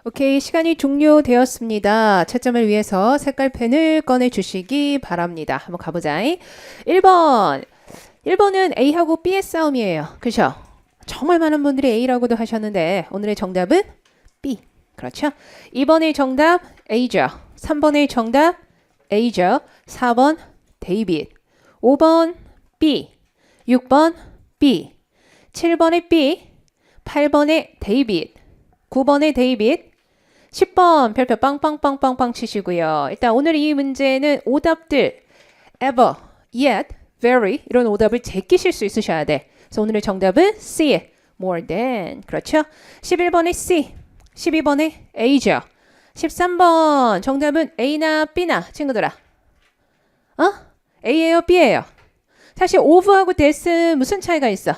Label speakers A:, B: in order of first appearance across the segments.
A: 오케이, 시간이 종료되었습니다. 채점을 위해서 색깔펜을 꺼내주시기 바랍니다. 한번 가보자. 1번. 1번은 A하고 B의 싸움이에요. 그죠? 정말 많은 분들이 A라고도 하셨는데 오늘의 정답은 B. 그렇죠? 2번의 정답 A죠. 3번의 정답 A죠. 4번 데이빗. 5번 B. 6번 B. 7번의 B. 8번의 데이빗. 9번의 데이빗. 10번 별표 빵빵빵빵빵 치시고요. 일단 오늘 이 문제는 오답들 ever, yet, very 이런 오답을 제끼실 수 있으셔야 돼. 그래서 오늘의 정답은 C, more than. 그렇죠? 11번의 C, 12번의 A죠. 13번 정답은 A나 B나 친구들아. A예요, B예요? 사실 of하고 that은 무슨 차이가 있어?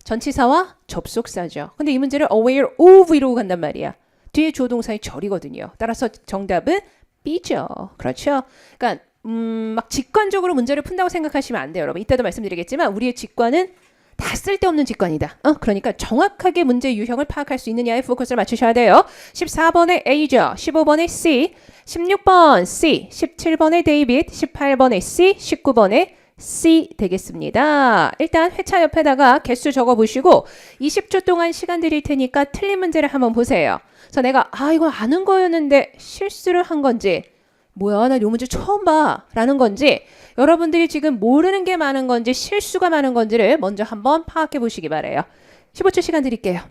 A: 전치사와 접속사죠. 근데 이 문제를 aware of 이러고 간단 말이야. 뒤에 주어 동사의 절이거든요. 따라서 정답은 B죠. 그렇죠? 그러니까 막 직관적으로 문제를 푼다고 생각하시면 안 돼요, 여러분. 이따도 말씀드리겠지만 우리의 직관은 다 쓸데없는 직관이다. 그러니까 정확하게 문제 유형을 파악할 수 있느냐에 포커스를 맞추셔야 돼요. 14번의 A죠. 15번의 C, 16번 C, 17번의 데이빗, 18번의 C, 19번의 C 되겠습니다. 일단 회차 옆에다가 개수 적어보시고 20초 동안 시간 드릴 테니까 틀린 문제를 한번 보세요. 그래서 내가 이거 아는 거였는데 실수를 한 건지 뭐야 나 이 문제 처음 봐 라는 건지 여러분들이 지금 모르는 게 많은 건지 실수가 많은 건지를 먼저 한번 파악해 보시기 바래요. 15초 시간 드릴게요.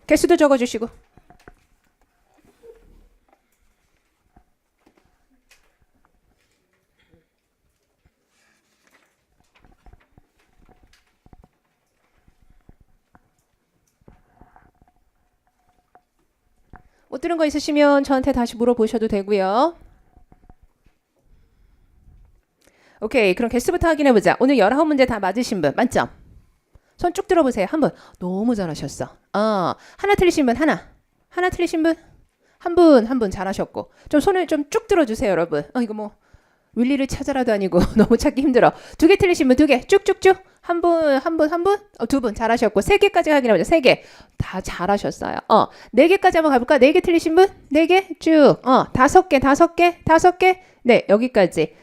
A: 개수도 적어주시고. 못 들은 거 있으시면 저한테 다시 물어보셔도 되고요. 오케이, 그럼 개수부터 확인해보자. 오늘 19문제 다 맞으신 분 만점. 손 쭉 들어보세요. 한 분. 너무 잘하셨어. 하나 틀리신 분 하나 틀리신 분 한 분 잘하셨고. 좀 손을 좀 쭉 들어주세요, 여러분. 이거 뭐 윌리를 찾아라도 아니고 너무 찾기 힘들어. 2개 틀리신 분 2개 쭉쭉쭉. 한 분, 두 분 잘하셨고 3개까지 확인해보자. 3개 다 잘하셨어요. 4개까지 한번 가볼까? 4개 틀리신 분 4개 쭉. 5개. 네, 여기까지.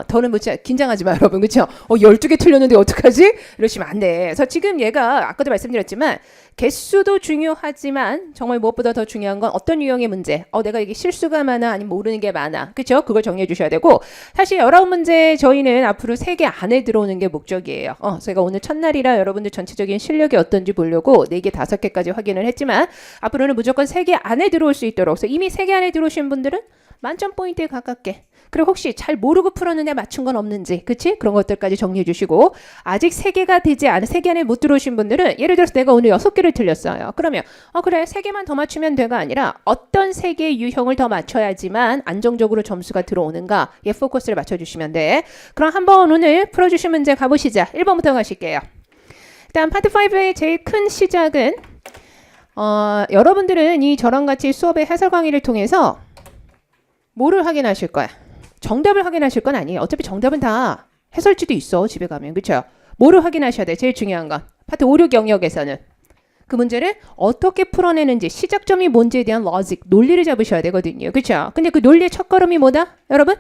A: 더는 못 긴장하지 마, 여러분. 그쵸? 12개 틀렸는데 어떡하지? 이러시면 안 돼. 그래서 지금 얘가 아까도 말씀드렸지만 개수도 중요하지만 정말 무엇보다 더 중요한 건 어떤 유형의 문제. 내가 이게 실수가 많아 아니면 모르는 게 많아. 그쵸? 그걸 정리해 주셔야 되고 사실 19문제 저희는 앞으로 3개 안에 들어오는 게 목적이에요. 제가 오늘 첫날이라 여러분들 전체적인 실력이 어떤지 보려고 4개, 5개까지 확인을 했지만 앞으로는 무조건 3개 안에 들어올 수 있도록. 그래서 이미 3개 안에 들어오신 분들은 만점 포인트에 가깝게. 그리고 혹시 잘 모르고 풀었는데 맞춘 건 없는지, 그치? 그런 것들까지 정리해 주시고, 아직 3개가 되지 않은, 3개 안에 못 들어오신 분들은, 예를 들어서 내가 오늘 6개를 틀렸어요. 그러면, 그래, 3개만 더 맞추면 돼가 아니라, 어떤 3개의 유형을 더 맞춰야지만 안정적으로 점수가 들어오는가에 포커스를 맞춰주시면 돼. 그럼 한번 오늘 풀어주신 문제 가보시자. 1번부터 가실게요. 일단, 파트 5의 제일 큰 시작은, 여러분들은 이 저랑 같이 수업의 해설 강의를 통해서 뭐를 확인하실 거야? 정답을 확인하실 건 아니에요. 어차피 정답은 다 해설지도 있어. 집에 가면. 그렇죠? 뭐를 확인하셔야 돼? 제일 중요한 건. 파트 5, 6 영역에서는 그 문제를 어떻게 풀어내는지 시작점이 뭔지에 대한 로직, 논리를 잡으셔야 되거든요. 그렇죠? 근데 그 논리의 첫걸음이 뭐다? 여러분?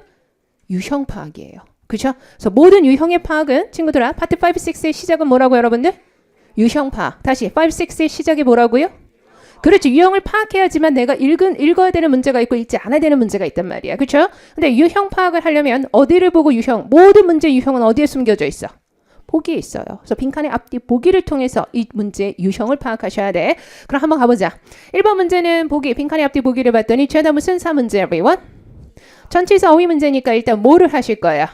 A: 유형 파악이에요. 그렇죠? 그래서 모든 유형의 파악은 친구들아 파트 5, 6의 시작은 뭐라고 여러분들? 유형 파악. 다시 5, 6의 시작이 뭐라고요? 그렇지. 유형을 파악해야지만 내가 읽어야 되는 문제가 있고 읽지 않아야 되는 문제가 있단 말이야. 그렇죠? 근데 유형 파악을 하려면 어디를 보고 모든 문제 유형은 어디에 숨겨져 있어? 보기에 있어요. 그래서 빈칸의 앞뒤 보기를 통해서 이 문제의 유형을 파악하셔야 돼. 그럼 한번 가보자. 1번 문제는 보기, 빈칸의 앞뒤 보기를 봤더니 죄다 무슨 사 문제, everyone? 전치사 어휘 문제니까 일단 뭐를 하실 거야?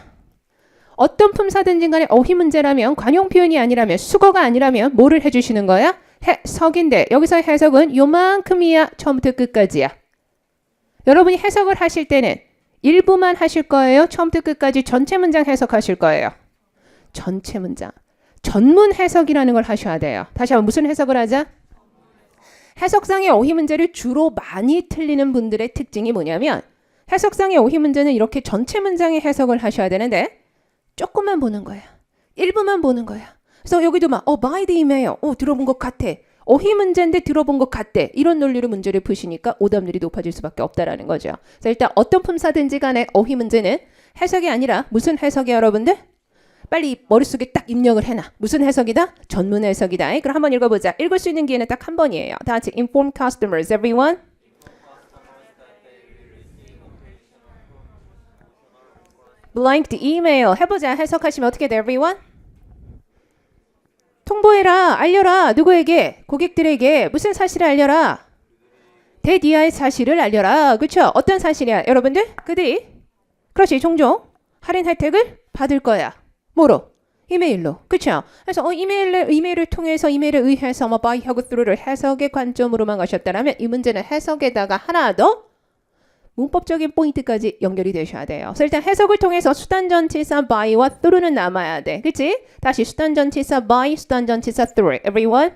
A: 어떤 품사든지 간에 어휘 문제라면 관용 표현이 아니라면 수거가 아니라면 뭐를 해주시는 거야? 해석인데 여기서 해석은 요만큼이야. 처음부터 끝까지야. 여러분이 해석을 하실 때는 일부만 하실 거예요? 처음부터 끝까지 전체 문장 해석하실 거예요? 전체 문장. 전문 해석이라는 걸 하셔야 돼요. 다시 한번 무슨 해석을 하자? 해석상의 어휘 문제를 주로 많이 틀리는 분들의 특징이 뭐냐면 해석상의 어휘 문제는 이렇게 전체 문장의 해석을 하셔야 되는데 조금만 보는 거야. 일부만 보는 거야. 그래서 여기도 막 by the email 들어본 것 같아. 어휘 문제인데 들어본 것 같대. 이런 논리로 문제를 푸시니까 오답률이 높아질 수밖에 없다라는 거죠. 자, 일단 어떤 품사든지 간에 어휘 문제는 해석이 아니라 무슨 해석이야 여러분들? 빨리 머릿속에 딱 입력을 해놔. 무슨 해석이다? 전문 해석이다. 그럼 한번 읽어보자. 읽을 수 있는 기회는 딱 한 번이에요. 다 같이 inform customers, everyone. Blanked email. 해보자. 해석하시면 어떻게 돼, everyone? 통보해라. 알려라. 누구에게? 고객들에게. 무슨 사실을 알려라? 대디아의 사실을 알려라. 그렇죠? 어떤 사실이야? 여러분들? 그들이 그렇지. 종종 할인 혜택을 받을 거야. 뭐로? 이메일로. 그렇죠? 그래서 이메일을 통해서 이메일에 의해서 뭐 by하고 through를 해석의 관점으로만 가셨다면 이 문제는 해석에다가 하나 더 문법적인 포인트까지 연결이 되셔야 돼요. 그래서 일단 해석을 통해서 수단전치사 by와 through는 남아야 돼. 그치? 다시 수단전치사 by, 수단전치사 through. Everyone?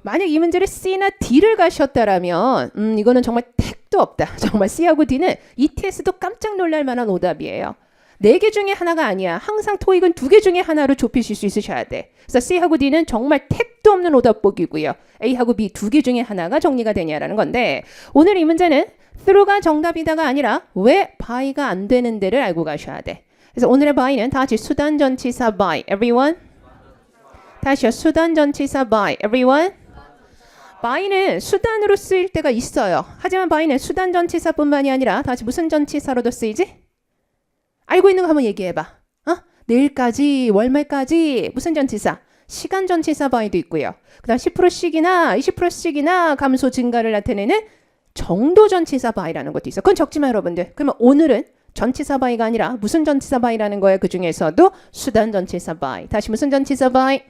A: 만약 이 문제를 C나 D를 가셨다라면 이거는 정말 택도 없다. 정말 C하고 D는 ETS도 깜짝 놀랄 만한 오답이에요. 4개 중에 하나가 아니야. 항상 토익은 2개 중에 하나로 좁히실 수 있으셔야 돼. 그래서 C하고 D는 정말 택도 없는 오답복이고요. A하고 B 2개 중에 하나가 정리가 되냐라는 건데 오늘 이 문제는 through가 정답이다가 아니라 왜 by가 안 되는 데를 알고 가셔야 돼. 그래서 오늘의 by는 다 같이 수단전치사 by. Everyone? 다시요. 수단전치사 by. Everyone? by는 수단으로 쓰일 때가 있어요. 하지만 by는 수단전치사뿐만이 아니라 다 같이 무슨 전치사로도 쓰이지? 알고 있는 거 한번 얘기해봐. 내일까지, 월말까지 무슨 전치사? 시간 전치사 by도 있고요. 그 다음 10%씩이나 20%씩이나 감소 증가를 나타내는 정도 전치사 by라는 것도 있어. 그건 적지만 여러분들. 그러면 오늘은 전치사 by가 아니라 무슨 전치사 by라는 거예요. 그 중에서도 수단 전치사 by. 다시 무슨 전치사 by?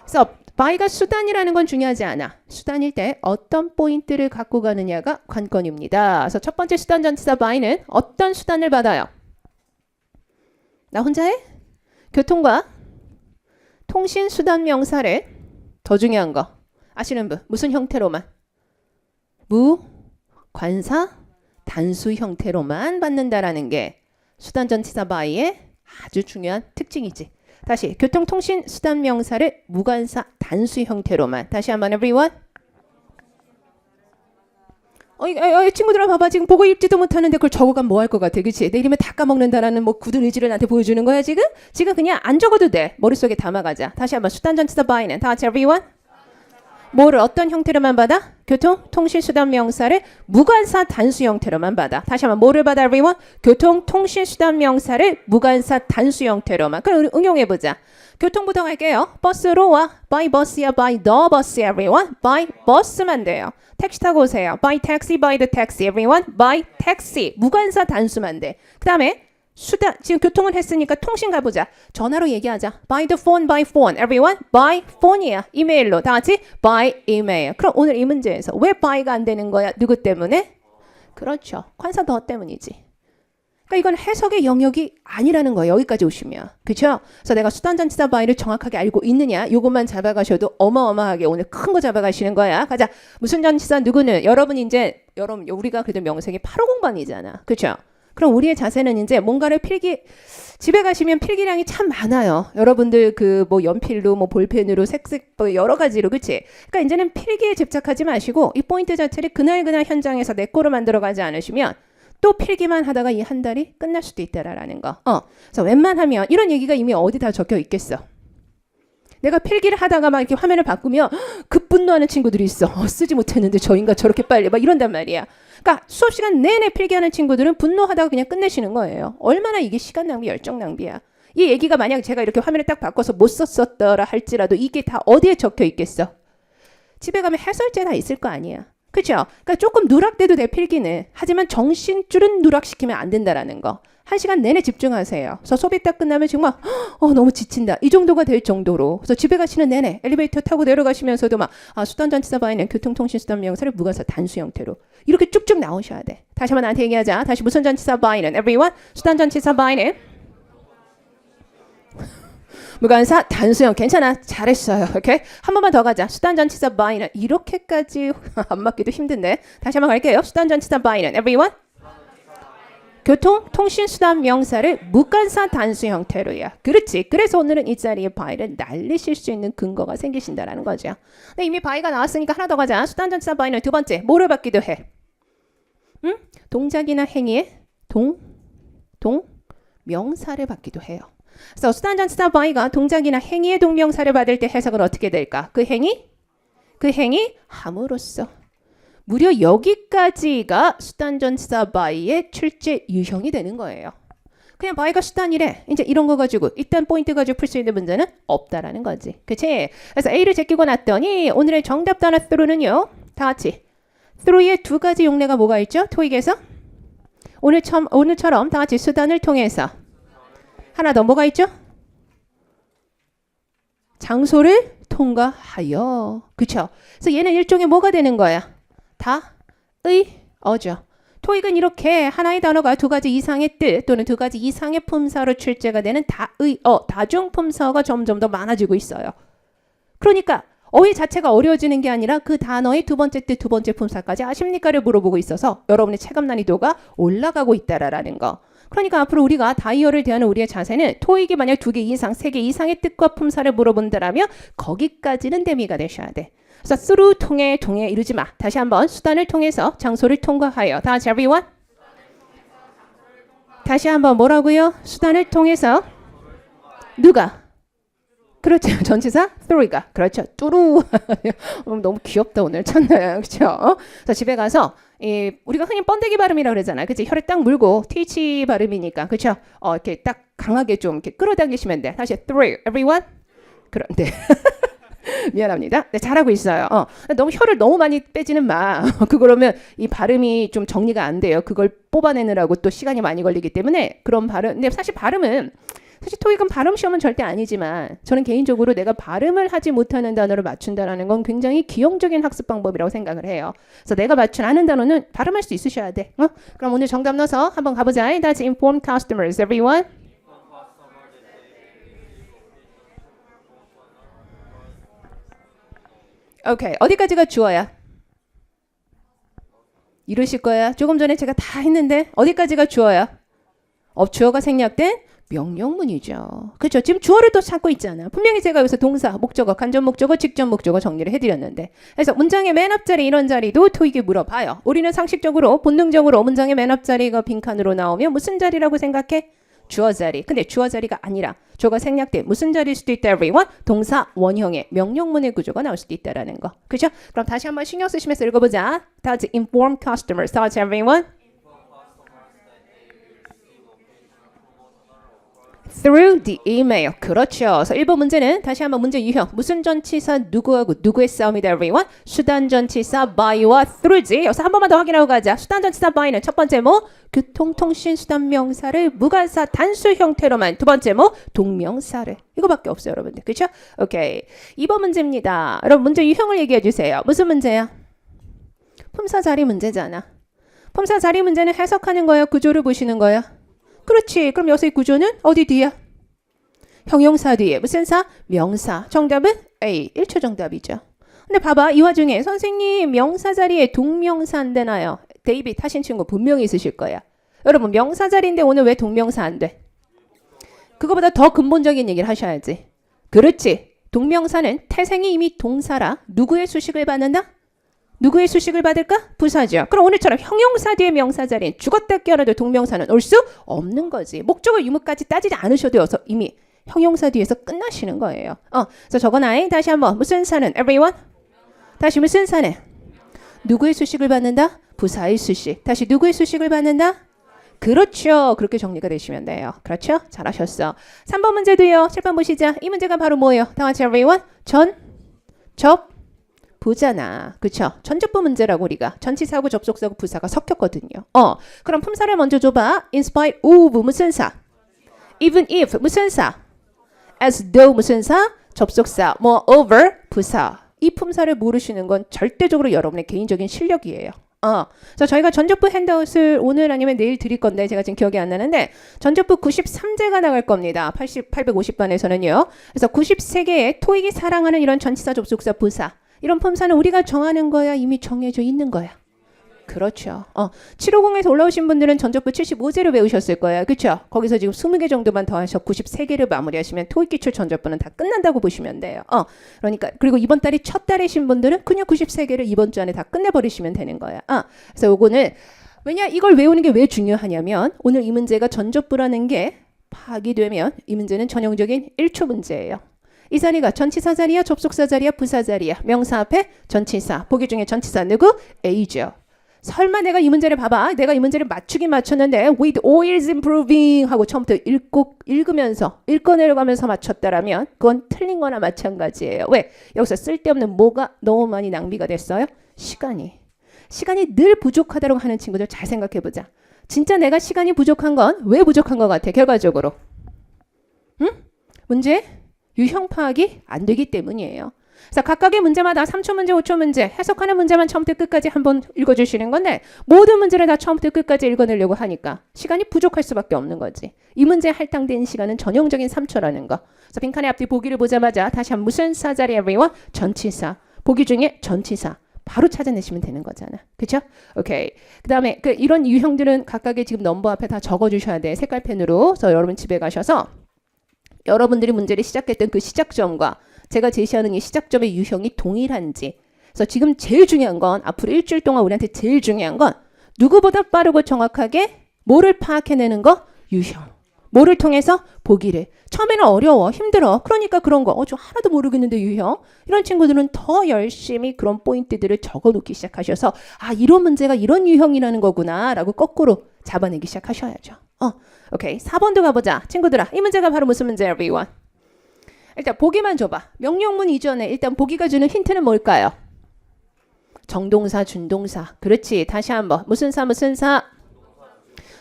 A: 그래서 by가 수단이라는 건 중요하지 않아. 수단일 때 어떤 포인트를 갖고 가느냐가 관건입니다. 그래서 첫 번째 수단 전치사 by는 어떤 수단을 받아요? 나 혼자 해? 교통과 통신수단 명사를 더 중요한 거 아시는 분? 무슨 형태로만? 무, 관사, 단수 형태로만 받는다라는 게 수단전치사 by의 아주 중요한 특징이지. 다시 교통통신수단 명사를 무관사 단수 형태로만. 다시 한번 everyone. 친구들아 봐봐. 지금 보고 읽지도 못하는데 그걸 적어가면 뭐 할 것 같아. 그치? 내일이면 다 까먹는다라는 뭐 굳은 의지를 나한테 보여주는 거야 지금? 지금 그냥 안 적어도 돼. 머릿속에 담아가자. 다시 한번 수단전치사 by는 다 같이 everyone. 뭐를 어떤 형태로만 받아? 교통, 통신, 수단 명사를 무관사 단수 형태로만 받아. 다시 한번 뭐를 받아 everyone? 교통, 통신, 수단 명사를 무관사 단수 형태로만. 그럼 응용해보자. 교통부터 갈게요. 버스로 와. by bus야 by the bus everyone. by bus만 돼요. 택시 타고 오세요. by taxi, by the taxi everyone. by taxi. 무관사 단수만 돼. 그 다음에 수단, 지금 교통을 했으니까 통신 가보자. 전화로 얘기하자. by the phone, by phone everyone. by phone이야. 이메일로. 다 같이 by email. 그럼 오늘 이 문제에서 왜 by가 안 되는 거야? 누구 때문에? 그렇죠. 관사 더 때문이지. 그러니까 이건 해석의 영역이 아니라는 거예요. 여기까지 오시면. 그렇죠? 그래서 내가 수단전치사 by를 정확하게 알고 있느냐? 요것만 잡아가셔도 어마어마하게 오늘 큰 거 잡아가시는 거야. 가자. 무슨 전치사 누구는? 여러분 이제 우리가 그래도 명색이 850번이잖아. 그렇죠? 그럼 우리의 자세는 이제 뭔가를 집에 가시면 필기량이 참 많아요. 여러분들 그 뭐 연필로 뭐 볼펜으로 색색 뭐 여러 가지로. 그치? 그러니까 이제는 필기에 집착하지 마시고 이 포인트 자체를 그날 현장에서 내 거로 만들어 가지 않으시면 또 필기만 하다가 이 한 달이 끝날 수도 있다라는 거. 그래서 웬만하면 이런 얘기가 이미 어디 다 적혀 있겠어. 내가 필기를 하다가 막 이렇게 화면을 바꾸면 급분노하는 친구들이 있어. 쓰지 못했는데 저 인간 저렇게 빨리 막 이런단 말이야. 그러니까 수업 시간 내내 필기하는 친구들은 분노하다가 그냥 끝내시는 거예요. 얼마나 이게 시간 낭비, 열정 낭비야. 이 얘기가 만약 제가 이렇게 화면을 딱 바꿔서 못 썼었더라 할지라도 이게 다 어디에 적혀 있겠어? 집에 가면 해설제 다 있을 거 아니야. 그렇죠? 그러니까 조금 누락돼도 돼 필기는. 하지만 정신줄은 누락시키면 안 된다라는 거. 1시간 내내 집중하세요. 그래서 수업이 딱 끝나면 정말 너무 지친다. 이 정도가 될 정도로. 그래서 집에 가시는 내내 엘리베이터 타고 내려가시면서도 막 수단전치사 by는 교통통신수단 명사를 무관사 단수 형태로 이렇게 쭉쭉 나오셔야 돼. 다시 한번 나한테 얘기하자. 다시 무슨 전치사 by는 everyone. 수단전치사 by는 무관사 단수형. 괜찮아. 잘했어요. 오케이? 한 번만 더 가자. 수단전치사 by는 이렇게까지 안 맞기도 힘든데. 다시 한번 갈게요. 수단전치사 by는 everyone. 교통, 통신, 수단, 명사를 무관사 단수 형태로야. 그렇지. 그래서 오늘은 이 자리에 by를 날리실 수 있는 근거가 생기신다라는 거죠. 근데 이미 by가 나왔으니까 하나 더 가자. 수단, 전치사 by는 두 번째 뭐를 받기도 해? 응? 동작이나 행위의 명사를 받기도 해요. 그래서 수단, 전치사 by가 동작이나 행위의 동명사를 받을 때 해석은 어떻게 될까? 그 행위 함으로써. 무려 여기까지가 수단, 전치사 by의 출제 유형이 되는 거예요. 그냥 by가 수단이래. 이제 이런 거 가지고 일단 포인트 가지고 풀 수 있는 문제는 없다라는 거지. 그치? 그래서 A를 제끼고 났더니 오늘의 정답 단어 through는요. 다 같이 through의 두 가지 용례가 뭐가 있죠? 토익에서 오늘처럼 다 같이 수단을 통해서 하나 더 뭐가 있죠? 장소를 통과하여. 그쵸? 그래서 얘는 일종의 뭐가 되는 거야? 다의어죠. 토익은 이렇게 하나의 단어가 두 가지 이상의 뜻 또는 두 가지 이상의 품사로 출제가 되는 다의어, 다중품사가 점점 더 많아지고 있어요. 그러니까 어휘 자체가 어려워지는 게 아니라 그 단어의 두 번째 뜻, 두 번째 품사까지 아십니까를 물어보고 있어서 여러분의 체감 난이도가 올라가고 있다라는 거. 그러니까 앞으로 우리가 다이어를 대하는 우리의 자세는 토익이 만약 2개 이상, 3개 이상의 뜻과 품사를 물어본다라면 거기까지는 대미가 되셔야 돼. 그래서 through 통해 이루지 마. 다시 한번 수단을 통해서 장소를 통과하여. 다 같이 everyone. 다시 한번 뭐라고요? 수단을 통해서 누가? 그렇죠. 전치사 through가. 그렇죠. 뚜루. 너무 귀엽다 오늘 첫날. 그렇죠? 그래서 집에 가서 우리가 흔히 번데기 발음이라고 그러잖아요. 그치? 혀를 딱 물고 th 발음이니까. 그렇죠? 이렇게 딱 강하게 좀 이렇게 끌어당기시면 돼. 다시 through everyone. 그런데 미안합니다. 네, 잘하고 있어요. 너무 혀를 너무 많이 빼지는 마. 그러면 이 발음이 좀 정리가 안 돼요. 그걸 뽑아내느라고 또 시간이 많이 걸리기 때문에 그런 발음. 근데 사실 토익은 발음 시험은 절대 아니지만 저는 개인적으로 내가 발음을 하지 못하는 단어를 맞춘다는 건 굉장히 기형적인 학습 방법이라고 생각을 해요. 그래서 내가 아는 단어는 발음할 수 있으셔야 돼. 그럼 오늘 정답 넣어서 한번 가보자. That's inform customers, everyone. 오케이. 어디까지가 주어야? 이러실 거야. 조금 전에 제가 다 했는데 어디까지가 주어야? 주어가 생략된 명령문이죠. 그렇죠. 지금 주어를 또 찾고 있잖아. 분명히 제가 여기서 동사, 목적어, 간접 목적어, 직접 목적어 정리를 해드렸는데 그래서 문장의 맨 앞자리 이런 자리도 토익이 물어봐요. 우리는 상식적으로 본능적으로 문장의 맨 앞자리가 빈칸으로 나오면 무슨 자리라고 생각해? 주어 자리. 근데 주어 자리가 아니라 주어가 생략된 무슨 자리일 수도 있다 everyone? 동사 원형의 명령문의 구조가 나올 수도 있다라는 거. 그렇죠? 그럼 다시 한번 신경 쓰시면서 읽어보자. 다 같이 inform customers. 다 같이 everyone. Through the email. 그렇죠. 그래서 1번 문제는 다시 한번 문제 유형. 무슨 전치사 누구하고 누구의 싸움이다 everyone? 수단 전치사 by와 through지. 여기서 한 번만 더 확인하고 가자. 수단 전치사 by는 첫 번째 뭐? 교통통신 수단 명사를 무관사 단수 형태로만. 두 번째 뭐? 동명사를. 이거밖에 없어요 여러분들. 그렇죠? 오케이. 2번 문제입니다. 여러분 문제 유형을 얘기해 주세요. 무슨 문제야? 품사 자리 문제잖아. 품사 자리 문제는 해석하는 거야? 구조를 보시는 거야? 그렇지. 그럼 여기서의 구조는 어디 뒤야? 형용사 뒤에. 무슨 사? 명사. 정답은 A. 1초 정답이죠. 근데 봐봐. 이 와중에 선생님 명사 자리에 동명사 안 되나요? 데이빗 하신 친구 분명히 있으실 거야. 여러분 명사 자리인데 오늘 왜 동명사 안 돼? 그거보다 더 근본적인 얘기를 하셔야지. 그렇지. 동명사는 태생이 이미 동사라 누구의 수식을 받는다? 누구의 수식을 받을까? 부사죠. 그럼 오늘처럼 형용사 뒤에 명사 자리엔 죽었다 깨어나도 동명사는 올 수 없는 거지. 목적어 유무까지 따지지 않으셔도 여기서 이미 형용사 뒤에서 끝나시는 거예요. 그래서 적어놔. 다시 한번 무슨 사는 everyone? 다시 무슨 사는? 누구의 수식을 받는다? 부사의 수식. 다시 누구의 수식을 받는다? 그렇죠. 그렇게 정리가 되시면 돼요. 그렇죠? 잘하셨어. 3번 문제도요. 7번 보시자. 이 문제가 바로 뭐예요? 다 같이 everyone? 부잖아. 그쵸? 전접부 문제라고 우리가 전치사하고 접속사하고 부사가 섞였거든요. 그럼 품사를 먼저 줘봐. In spite of 무슨 사? Even if 무슨 사? As though 무슨 사? 접속사. Moreover 부사. 이 품사를 모르시는 건 절대적으로 여러분의 개인적인 실력이에요. 그래서 저희가 전접부 핸드아웃을 오늘 아니면 내일 드릴 건데 제가 지금 기억이 안 나는데 전접부 93제가 나갈 겁니다. 850반에서는요. 그래서 93개의 토익이 사랑하는 이런 전치사 접속사 부사 이런 품사는 우리가 정하는 거야? 이미 정해져 있는 거야? 그렇죠. 750에서 올라오신 분들은 전적부 75제를 외우셨을 거예요. 그렇죠? 거기서 지금 20개 정도만 더 하셔 93개를 마무리하시면 토익 기출 전적부는 다 끝난다고 보시면 돼요. 그러니까 그리고 이번 달이 첫 달이신 분들은 그냥 93개를 이번 주 안에 다 끝내버리시면 되는 거야. 그래서 요거는 왜냐 이걸 외우는 게 왜 중요하냐면 오늘 이 문제가 전적부라는 게 파악이 되면 이 문제는 전형적인 1초 문제예요. 이 자리가 전치사 자리야, 접속사 자리야, 부사 자리야. 명사 앞에 전치사. 보기 중에 전치사 누구? A죠. 설마 내가 이 문제를 봐봐. 내가 이 문제를 맞추긴 맞췄는데 with always improving 하고 처음부터 읽어내려가면서 맞췄다라면 그건 틀린 거나 마찬가지예요. 왜? 여기서 쓸데없는 뭐가 너무 많이 낭비가 됐어요? 시간이 늘 부족하다고 하는 친구들 잘 생각해보자. 진짜 내가 시간이 부족한 건 왜 부족한 것 같아? 결과적으로. 응? 문제? 유형 파악이 안 되기 때문이에요. 그래서 각각의 문제마다 3초 문제, 5초 문제 해석하는 문제만 처음부터 끝까지 한번 읽어주시는 건데 모든 문제를 다 처음부터 끝까지 읽어내려고 하니까 시간이 부족할 수밖에 없는 거지. 이 문제에 할당된 시간은 전형적인 3초라는 거. 그래서 빈칸의 앞뒤 보기를 보자마자 다시 한번 무슨 사 자리 everyone? 전치사. 보기 중에 전치사. 바로 찾아내시면 되는 거잖아. 그쵸? 오케이. 그 다음에 이런 유형들은 각각의 지금 넘버 앞에 다 적어주셔야 돼. 색깔펜으로. 그래서 여러분 집에 가셔서 여러분들이 문제를 시작했던 그 시작점과 제가 제시하는 이 시작점의 유형이 동일한지. 그래서 지금 제일 중요한 건 앞으로 일주일 동안 우리한테 제일 중요한 건 누구보다 빠르고 정확하게 뭐를 파악해내는 거? 유형. 뭐를 통해서? 보기를. 처음에는 어려워. 힘들어. 그러니까 그런 거. 저 하나도 모르겠는데 유형. 이런 친구들은 더 열심히 그런 포인트들을 적어놓기 시작하셔서 이런 문제가 이런 유형이라는 거구나 라고 거꾸로 잡아내기 시작하셔야죠. 오케이. 4번도 가보자. 친구들아. 이 문제가 바로 무슨 문제야, everyone? 일단 보기만 줘봐. 명령문 이전에 일단 보기가 주는 힌트는 뭘까요? 정동사, 준동사. 그렇지. 다시 한번. 무슨 사, 무슨 사?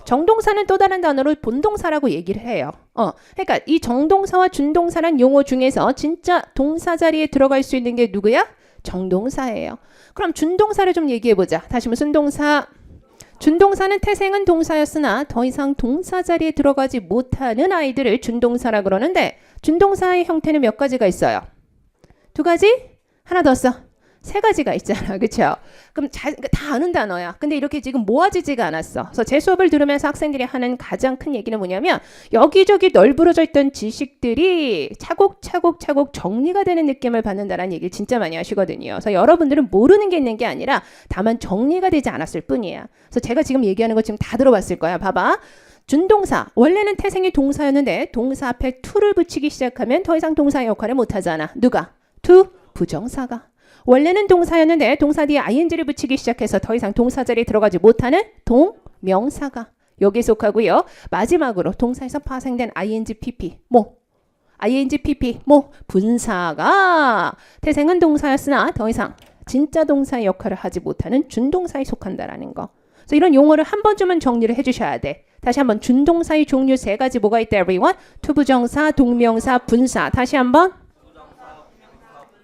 A: 정동사는 또 다른 단어로 본동사라고 얘기를 해요. 그러니까 이 정동사와 준동사란 용어 중에서 진짜 동사 자리에 들어갈 수 있는 게 누구야? 정동사예요. 그럼 준동사를 좀 얘기해보자. 다시 무슨 동사? 준동사는 태생은 동사였으나 더 이상 동사 자리에 들어가지 못하는 아이들을 준동사라 그러는데 준동사의 형태는 몇 가지가 있어요? 2가지? 하나 더 써. 3가지가 있잖아. 그쵸? 그럼 다 아는 단어야. 근데 이렇게 지금 모아지지가 않았어. 그래서 제 수업을 들으면서 학생들이 하는 가장 큰 얘기는 뭐냐면 여기저기 널브러져 있던 지식들이 차곡차곡 정리가 되는 느낌을 받는다라는 얘기를 진짜 많이 하시거든요. 그래서 여러분들은 모르는 게 있는 게 아니라 다만 정리가 되지 않았을 뿐이야. 그래서 제가 지금 얘기하는 거 지금 다 들어봤을 거야. 봐봐. 준동사. 원래는 태생이 동사였는데 동사 앞에 to를 붙이기 시작하면 더 이상 동사의 역할을 못하잖아. 누가? to 부정사가. 원래는 동사였는데 동사 뒤에 ing를 붙이기 시작해서 더 이상 동사 자리에 들어가지 못하는 동명사가 여기에 속하고요. 마지막으로 동사에서 파생된 ing pp 분사가 태생은 동사였으나 더 이상 진짜 동사의 역할을 하지 못하는 준동사에 속한다라는 거. 그래서 이런 용어를 한 번쯤은 정리를 해주셔야 돼. 다시 한번 준동사의 종류 3가지 뭐가 있다 everyone? 투부정사, 동명사, 분사. 다시 한번.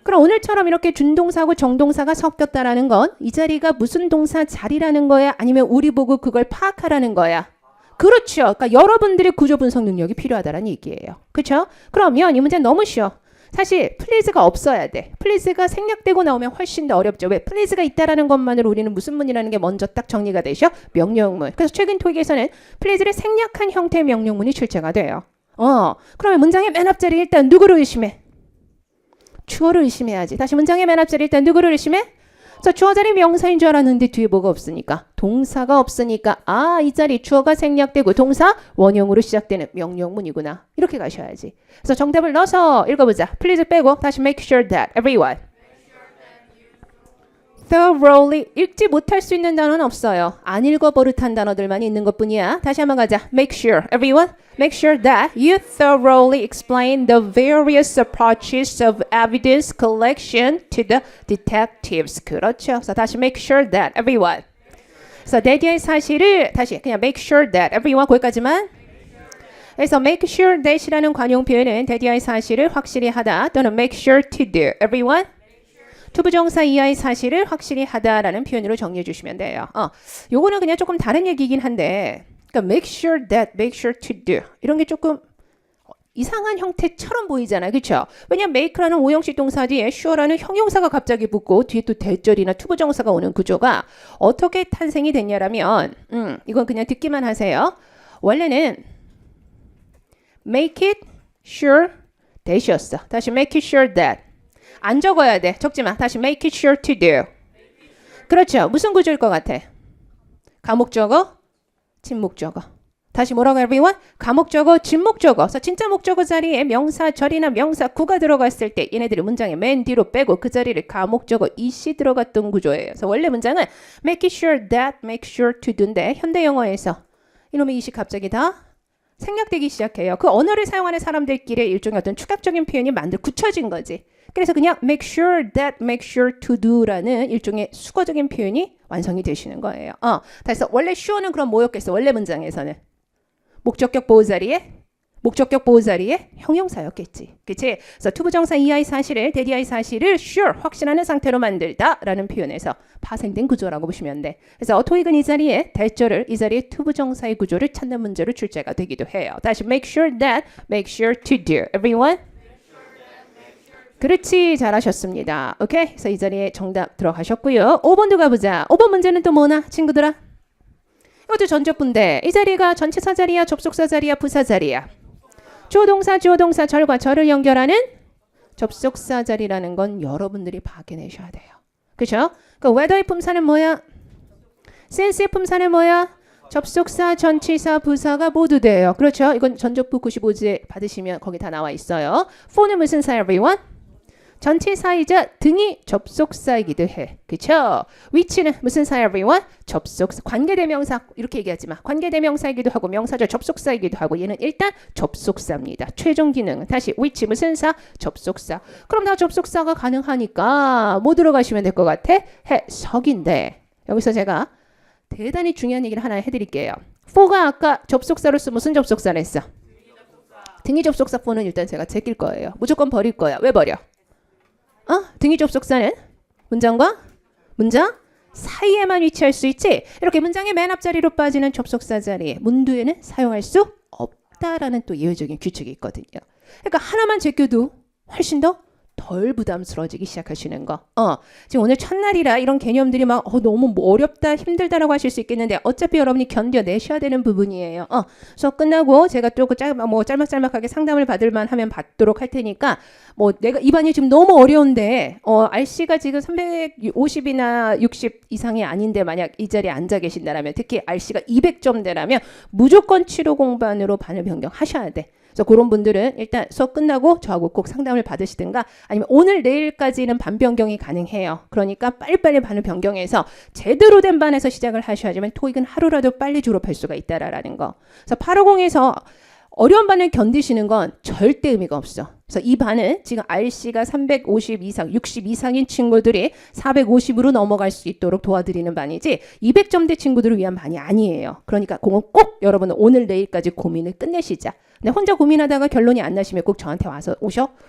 A: 그럼 오늘처럼 이렇게 준동사하고 정동사가 섞였다라는 건 이 자리가 무슨 동사 자리라는 거야? 아니면 우리 보고 그걸 파악하라는 거야? 그렇죠. 그러니까 여러분들의 구조 분석 능력이 필요하다는 얘기예요. 그렇죠? 그러면 이 문제는 너무 쉬워. 사실 please가 없어야 돼. please가 생략되고 나오면 훨씬 더 어렵죠. 왜? please가 있다라는 것만으로 우리는 무슨 문이라는 게 먼저 딱 정리가 되죠. 명령문. 그래서 최근 토익에서는 please를 생략한 형태의 명령문이 출제가 돼요. 그러면 문장의 맨 앞자리 일단 누구를 의심해? 주어를 의심해야지. 다시 문장의 맨 앞자리 일단 누구를 의심해? 그래서 주어 자리 명사인 줄 알았는데 뒤에 뭐가 없으니까? 동사가 없으니까 이 자리 주어가 생략되고 동사 원형으로 시작되는 명령문이구나. 이렇게 가셔야지. 그래서 정답을 넣어서 읽어보자. Please 빼고 다시 make sure that everyone. thoroughly 읽지 못할 수 있는 단어는 없어요. 안 읽어 버릇한 단어들만 있는 것뿐이야. 다시 한번 가자. Make sure everyone. Make sure that you thoroughly explain the various approaches of evidence collection to the detectives. 그렇죠. 그래서 다시 make sure that everyone. 그래서 대개의 사실을 다시 그냥 make sure that everyone 거기까지만. 그래서 make sure that이라는 관용 표현은 대개의 사실을 확실히 하다 또는 make sure to do everyone. 투부정사 이하의 사실을 확실히 하다라는 표현으로 정리해 주시면 돼요. 요거는 그냥 조금 다른 얘기긴 한데 그러니까 make sure that, make sure to do 이런 게 조금 이상한 형태처럼 보이잖아요. 그렇죠? 왜냐면 make라는 오형식 동사 뒤에 sure라는 형용사가 갑자기 붙고 뒤에 또 대절이나 투부정사가 오는 구조가 어떻게 탄생이 됐냐라면 이건 그냥 듣기만 하세요. 원래는 make it sure that이었어. 다시 make it sure that. 안 적어야 돼. 적지 마. 다시 make it sure to do. 그렇죠. 무슨 구조일 것 같아? 가목적어, 진목적어. 다시 뭐라고 everyone? 가목적어, 진목적어. 그래서 진짜 목적어 자리에 명사절이나 명사구가 들어갔을 때 얘네들이 문장에 맨 뒤로 빼고 그 자리를 가목적어 is이 들어갔던 구조예요. 그래서 원래 문장은 make it sure that, make sure to do인데 현대 영어에서 이놈의 is이 갑자기 다 생략되기 시작해요. 그 언어를 사용하는 사람들끼리 일종의 어떤 추가적인 표현이 굳혀진 거지. 그래서 그냥 make sure that, make sure to do라는 일종의 수거적인 표현이 완성이 되시는 거예요. 그래서 원래 sure는 그럼 뭐였겠어? 원래 문장에서는 목적격 보호 자리에 형용사였겠지. 그치? 그래서 투부정사 이하의 사실을 대리하의 사실을 sure 확신하는 상태로 만들다라는 표현에서 파생된 구조라고 보시면 돼. 그래서 토익은 이 자리에 대절을 이 자리에 투부정사의 구조를 찾는 문제로 출제가 되기도 해요. 다시 make sure that, make sure to do. Everyone? 그렇지, 잘하셨습니다. 오케이? 그래서 이 자리에 정답 들어가셨고요. 5번도 가보자. 5번 문제는 또 뭐나 친구들아? 이것도 전적분데 이 자리가 전치사 자리야, 접속사 자리야, 부사 자리야. 주어 동사 절과 절을 연결하는 접속사 자리라는 건 여러분들이 파악해내셔야 돼요. 그렇죠? 그 whether의 품사는 뭐야? sense의 품사는 뭐야? 접속사, 전치사, 부사가 모두 돼요. 그렇죠? 이건 전적부 95제 받으시면 거기 다 나와 있어요. for는 무슨 사 everyone? 전치사이자 등이 접속사이기도 해. 그쵸? 위치는 무슨 사 everyone? 접속사. 관계대명사 이렇게 얘기하지 마. 관계대명사이기도 하고 명사절 접속사이기도 하고 얘는 일단 접속사입니다. 최종 기능. 다시 위치 무슨 사? 접속사. 그럼 나 접속사가 가능하니까 뭐 들어가시면 될 것 같아? 해석인데 여기서 제가 대단히 중요한 얘기를 하나 해드릴게요. for가 아까 접속사로서 무슨 접속사를 했어? 등이 접속사 for는 일단 제가 제낄 거예요. 무조건 버릴 거야. 왜 버려? 등위 접속사는 문장과 문장 사이에만 위치할 수 있지 이렇게 문장의 맨 앞자리로 빠지는 접속사 자리에 문두에는 사용할 수 없다라는 또 예외적인 규칙이 있거든요. 그러니까 하나만 제껴도 훨씬 더 덜 부담스러워지기 시작하시는 거. 지금 오늘 첫날이라 이런 개념들이 막 너무 어렵다 힘들다라고 하실 수 있겠는데 어차피 여러분이 견뎌내셔야 되는 부분이에요. 수업 끝나고 제가 또 짤막짤막하게 상담을 받을 만 하면 받도록 할 테니까 내가 입안이 지금 너무 어려운데 RC가 지금 350이나 60 이상이 아닌데 만약 이 자리에 앉아 계신다라면 특히 RC가 200점대라면 무조건 치료 공반으로 반을 변경하셔야 돼. 그래서 그런 분들은 일단 수업 끝나고 저하고 꼭 상담을 받으시든가 아니면 오늘 내일까지는 반 변경이 가능해요. 그러니까 빨리빨리 반을 변경해서 제대로 된 반에서 시작을 하셔야지만 토익은 하루라도 빨리 졸업할 수가 있다라는 거. 그래서 850에서 어려운 반을 견디시는 건 절대 의미가 없어. 그래서 이 반은 지금 RC가 350 이상, 60 이상인 친구들이 450으로 넘어갈 수 있도록 도와드리는 반이지 200점대 친구들을 위한 반이 아니에요. 그러니까 그건 꼭 여러분은 오늘 내일까지 고민을 끝내시자. 근데 혼자 고민하다가 결론이 안 나시면 꼭 저한테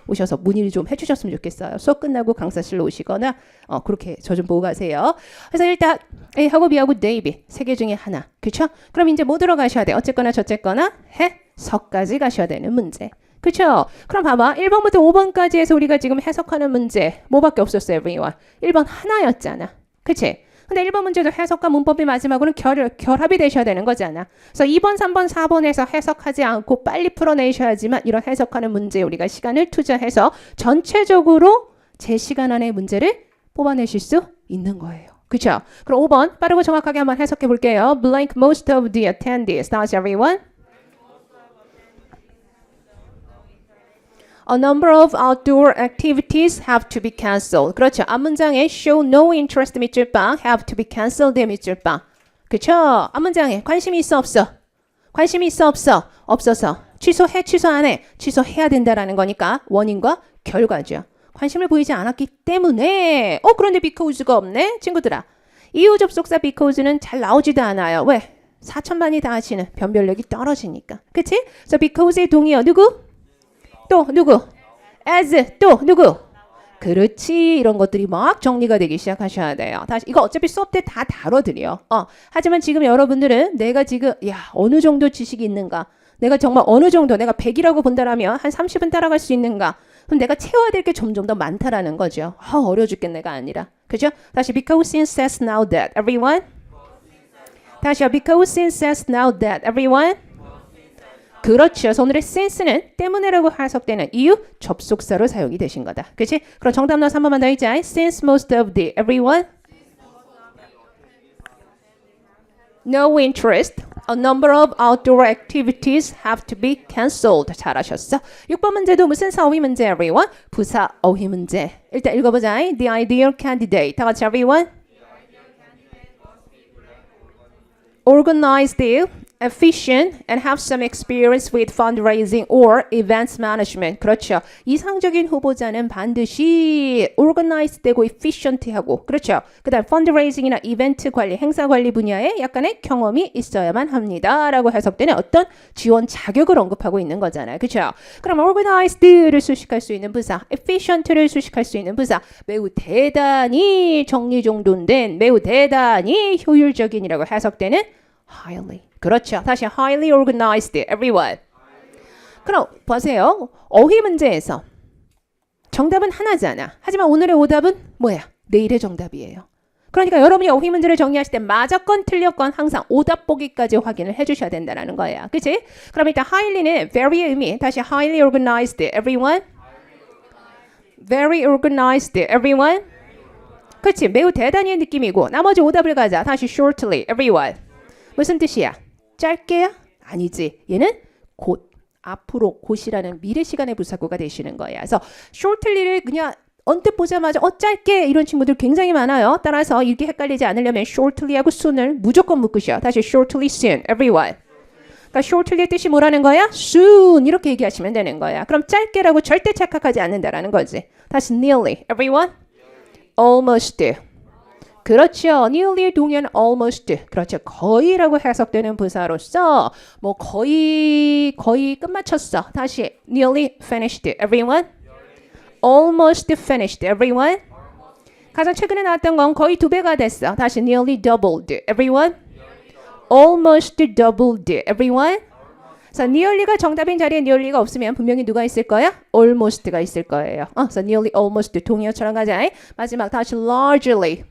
A: 오셔서 문의를 좀 해주셨으면 좋겠어요. 수업 끝나고 강사실로 오시거나 그렇게 저 좀 보고 가세요. 그래서 일단 A하고 B하고 A, B 세 개 중에 하나. 그렇죠? 그럼 이제 뭐 들어가셔야 돼? 어쨌거나 저쨌거나 해석까지 가셔야 되는 문제. 그렇죠? 그럼 봐봐. 1번부터 5번까지 해서 우리가 지금 해석하는 문제 뭐밖에 없었어요, everyone? 1번 하나였잖아. 그치? 근데 1번 문제도 해석과 문법이 마지막으로는 결합이 되셔야 되는 거잖아. 그래서 2번, 3번, 4번에서 해석하지 않고 빨리 풀어내셔야지만 이런 해석하는 문제에 우리가 시간을 투자해서 전체적으로 제 시간 안에 문제를 뽑아내실 수 있는 거예요. 그렇죠? 그럼 5번 빠르고 정확하게 한번 해석해 볼게요. Blank most of the attendees. That's everyone. A number of outdoor activities have to be cancelled. 그렇죠. 앞문장에 show no interest 밑줄 바 have to be cancelled 밑줄 바. 그렇죠. 앞문장에 관심이 있어 없어? 관심이 있어 없어? 없어서 취소해 취소 안 해? 취소해야 된다라는 거니까 원인과 결과죠. 관심을 보이지 않았기 때문에 그런데 because가 없네? 친구들아. 이유 접속사 because는 잘 나오지도 않아요. 왜? 4천만이 다 하시는 변별력이 떨어지니까. 그치? 그래서 because의 동의어 누구? 또 누구? as 또 누구? 그렇지. 이런 것들이 막 정리가 되기 시작하셔야 돼요. 다시 이거 어차피 수업 때 다 다뤄드려. 하지만 지금 여러분들은 내가 지금 어느 정도 지식이 있는가? 내가 정말 어느 정도 내가 100이라고 본다라면 한 30은 따라갈 수 있는가? 그럼 내가 채워야 될 게 점점 더 많다라는 거죠. 어려워 죽겠네가 아니라. 그죠? 다시 because since says now that everyone. 다시요. because since says now that everyone. 그렇죠. 그래서 오늘의 since는 때문에라고 해석되는 이유 접속사로 사용이 되신 거다. 그렇지? 그럼 정답 나와서 한 번만 더 읽자. Since most of the everyone no interest, a number of outdoor activities have to be cancelled. 잘하셨어. 6번 문제도 무슨 어휘 문제 everyone? 부사 어휘 문제. 일단 읽어보자. The ideal candidate. 다 같이 everyone. Organized, efficient, and have some experience with fundraising or events management. 그렇죠. 이상적인 후보자는 반드시 organized 되고 efficient하고 그렇죠. 그 다음 fundraising이나 이벤트 관리, 행사 관리 분야에 약간의 경험이 있어야만 합니다. 라고 해석되는 어떤 지원 자격을 언급하고 있는 거잖아요. 그렇죠. 그럼 organized를 수식할 수 있는 부사, efficient를 수식할 수 있는 부사, 매우 대단히 정리정돈된, 매우 대단히 효율적인이라고 해석되는 highly. 그렇죠. 다시 highly organized everyone. 그럼 보세요. 어휘 문제에서 정답은 하나잖아. 하지만 오늘의 오답은 뭐야? 내일의 정답이에요. 그러니까 여러분이 어휘 문제를 정리하실 때 맞았건 틀렸건 항상 오답 보기까지 확인을 해주셔야 된다는 거예요. 그치? 그럼 일단 highly는 very의 의미. 다시 highly organized everyone. Very organized everyone. 그렇지. 매우 대단히의 느낌이고 나머지 오답을 가자. 다시 shortly everyone. 무슨 뜻이야? 짧게야? 아니지. 얘는 곧, 앞으로, 곧이라는 미래 시간의 부사구가 되시는 거예요. 그래서 shortly를 그냥 언뜻 보자마자 짧게 이런 친구들 굉장히 많아요. 따라서 이렇게 헷갈리지 않으려면 shortly하고 soon을 무조건 묶으셔. 다시 shortly soon, everyone. 그러니까 shortly의 뜻이 뭐라는 거야? soon 이렇게 얘기하시면 되는 거야. 그럼 짧게라고 절대 착각하지 않는다라는 거지. 다시 nearly, everyone. almost. 그렇죠. nearly 동의한 almost. 그렇죠. 거의라고 해석되는 부사로서 뭐 거의 끝마쳤어. 다시 nearly finished. everyone. almost finished. everyone. 가장 최근에 나왔던 건 거의 2배가 됐어. 다시 nearly doubled. everyone. almost doubled. everyone. 그래서 nearly가 정답인 자리에 nearly가 없으면 분명히 누가 있을 거야? almost가 있을 거예요. 그래서 nearly almost 동의어처럼 가자. 마지막 다시 largely.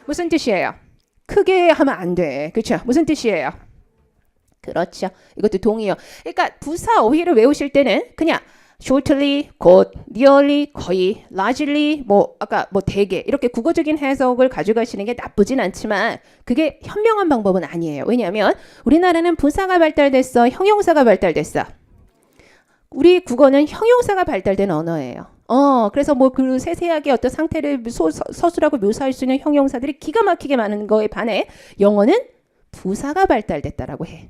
A: 무슨 뜻이에요? 크게 하면 안 돼. 그렇죠? 무슨 뜻이에요? 그렇죠. 이것도 동의어. 그러니까 부사 어휘를 외우실 때는 그냥 shortly, 곧, nearly, 거의, largely, 아까 대개 이렇게 국어적인 해석을 가져가시는 게 나쁘진 않지만 그게 현명한 방법은 아니에요. 왜냐하면 우리나라는 부사가 발달됐어, 형용사가 발달됐어. 우리 국어는 형용사가 발달된 언어예요. 그래서 그 세세하게 어떤 상태를 서술하고 묘사할 수 있는 형용사들이 기가 막히게 많은 거에 반해 영어는 부사가 발달됐다라고 해.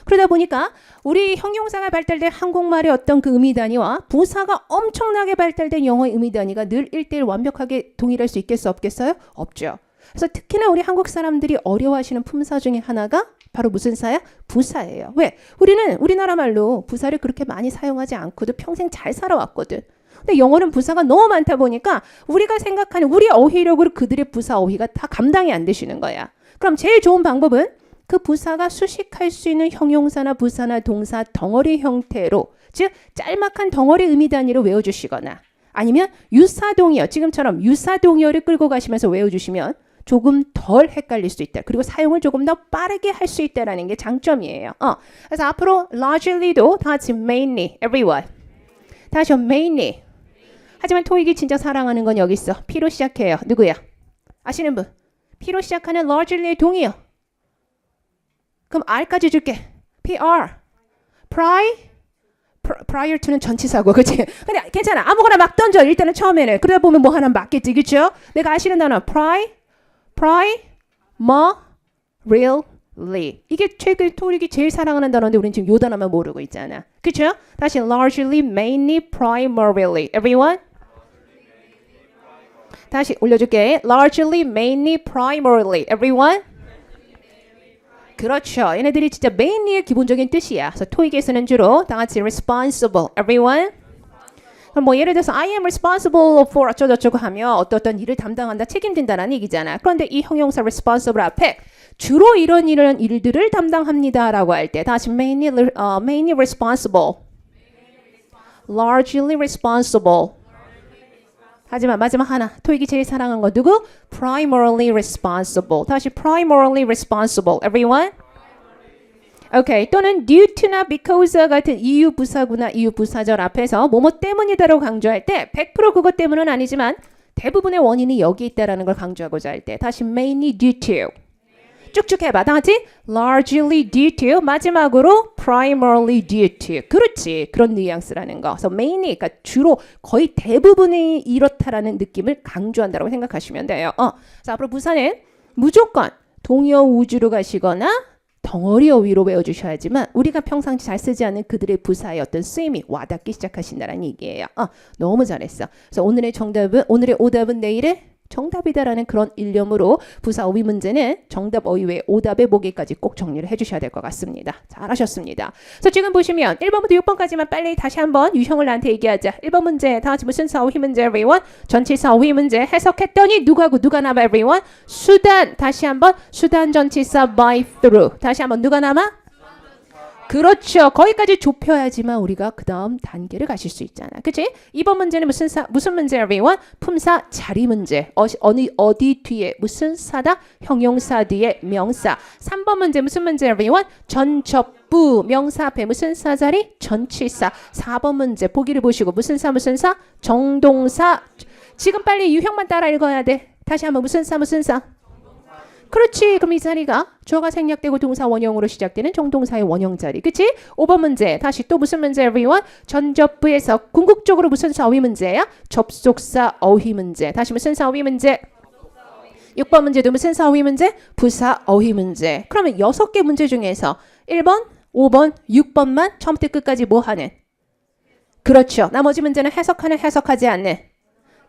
A: 그러다 보니까 우리 형용사가 발달된 한국말의 어떤 그 의미 단위와 부사가 엄청나게 발달된 영어의 의미 단위가 늘 1대1 완벽하게 동일할 수 있겠어 없겠어요? 없죠. 그래서 특히나 우리 한국 사람들이 어려워하시는 품사 중에 하나가 바로 무슨 사야? 부사예요. 왜? 우리는 우리나라 말로 부사를 그렇게 많이 사용하지 않고도 평생 잘 살아왔거든. 근데 영어는 부사가 너무 많다 보니까 우리가 생각하는 우리 어휘력으로 그들의 부사 어휘가 다 감당이 안 되시는 거야. 그럼 제일 좋은 방법은 그 부사가 수식할 수 있는 형용사나 부사나 동사 덩어리 형태로, 즉 짤막한 덩어리 의미 단위로 외워주시거나 아니면 유사동의어, 지금처럼 유사동의어를 끌고 가시면서 외워주시면 조금 덜 헷갈릴 수 있다. 그리고 사용을 조금 더 빠르게 할 수 있다는 게 장점이에요. 그래서 앞으로 largely도 다 같이 mainly, everyone. 다시 mainly. 하지만 토익이 진짜 사랑하는 건 여기 있어. P로 시작해요. 누구야? 아시는 분? P로 시작하는 largely의 동의어. 그럼 R까지 줄게. PR. prior to는 전치사고, 그치? 근데 괜찮아. 아무거나 막 던져. 일단은 처음에는. 그러다 보면 뭐 하나 맞겠지, 그쵸? 내가 아시는 단어. primarily. 이게 최근 토익이 제일 사랑하는 단어인데 우리는 지금 요 단어만 모르고 있잖아. 그쵸? 다시 largely, mainly, primarily. Everyone? 다시 올려줄게. largely, mainly, primarily. Everyone? 그렇죠. 얘네들이 진짜 mainly의 기본적인 뜻이야. 그래서 토익에서는 주로 다 같이 responsible. Everyone? 그럼 예를 들어서 I am responsible for 어쩌고저쩌고 하면 어떤 일을 담당한다, 책임진다라는 얘기잖아. 그런데 이 형용사 responsible 앞에 주로 이런 일들을 담당합니다라고 할 때 다시 mainly responsible, largely responsible. 하지만 마지막 하나 토익이 제일 사랑한 거 누구? primarily responsible. 다시 primarily responsible. Everyone? 오케이. 또는 due to나 because 같은 이유 부사구나 이유 부사절 앞에서 뭐뭐 때문이다라고 강조할 때 100% 그것 때문은 아니지만 대부분의 원인이 여기 있다라는 걸 강조하고자 할 때 다시 mainly due to. 쭉쭉 해봐. 다 같이 largely due to 마지막으로 primarily due to. 그렇지. 그런 뉘앙스라는 거. 그래서 mainly 그러니까 주로 거의 대부분이 이렇다라는 느낌을 강조한다고 생각하시면 돼요. 자, 앞으로 부사는 무조건 동의어 우주로 가시거나 덩어리어 위로 외워주셔야지만 우리가 평상시 잘 쓰지 않는 그들의 부사의 어떤 쓰임이 와닿기 시작하신다는 얘기예요. 너무 잘했어. 그래서 오늘의 오답은 내일의 정답이다라는 그런 일념으로 부사 어휘 문제는 정답 어휘 외 오답의 보기까지 꼭 정리를 해주셔야 될 것 같습니다. 잘하셨습니다. 그래서 지금 보시면 1번부터 6번까지만 빨리 다시 한번 유형을 나한테 얘기하자. 1번 문제 다 같이 무슨 어휘 문제 everyone? 전치사 어휘 문제 해석했더니 누가고 누가 남아 everyone? 수단 다시 한번 수단 전치사 by through 다시 한번 누가 남아? 그렇죠. 거기까지 좁혀야지만 우리가 그 다음 단계를 가실 수 있잖아. 그치? 2번 문제는 무슨 문제 everyone? 품사 자리 문제. 어디 뒤에 무슨 사다? 형용사 뒤에 명사. 3번 문제 무슨 문제 everyone? 전접부 명사 앞에 무슨 사 자리? 전치사. 4번 문제 보기를 보시고 무슨 사? 정동사. 지금 빨리 유형만 따라 읽어야 돼. 다시 한번 무슨 사? 그렇지. 그럼 이 자리가 주어가 생략되고 동사 원형으로 시작되는 정동사의 원형 자리. 그치? 5번 문제. 다시 또 무슨 문제 everyone? 전접부에서 궁극적으로 무슨 사 어휘 문제야? 접속사 어휘 문제. 다시 무슨 사 어휘 문제? 6번 문제도 무슨 사 어휘 문제? 부사 어휘 문제. 그러면 6개 문제 중에서 1번, 5번, 6번만 처음부터 끝까지 뭐 하는? 그렇죠. 나머지 문제는 해석하는, 해석하지 않는.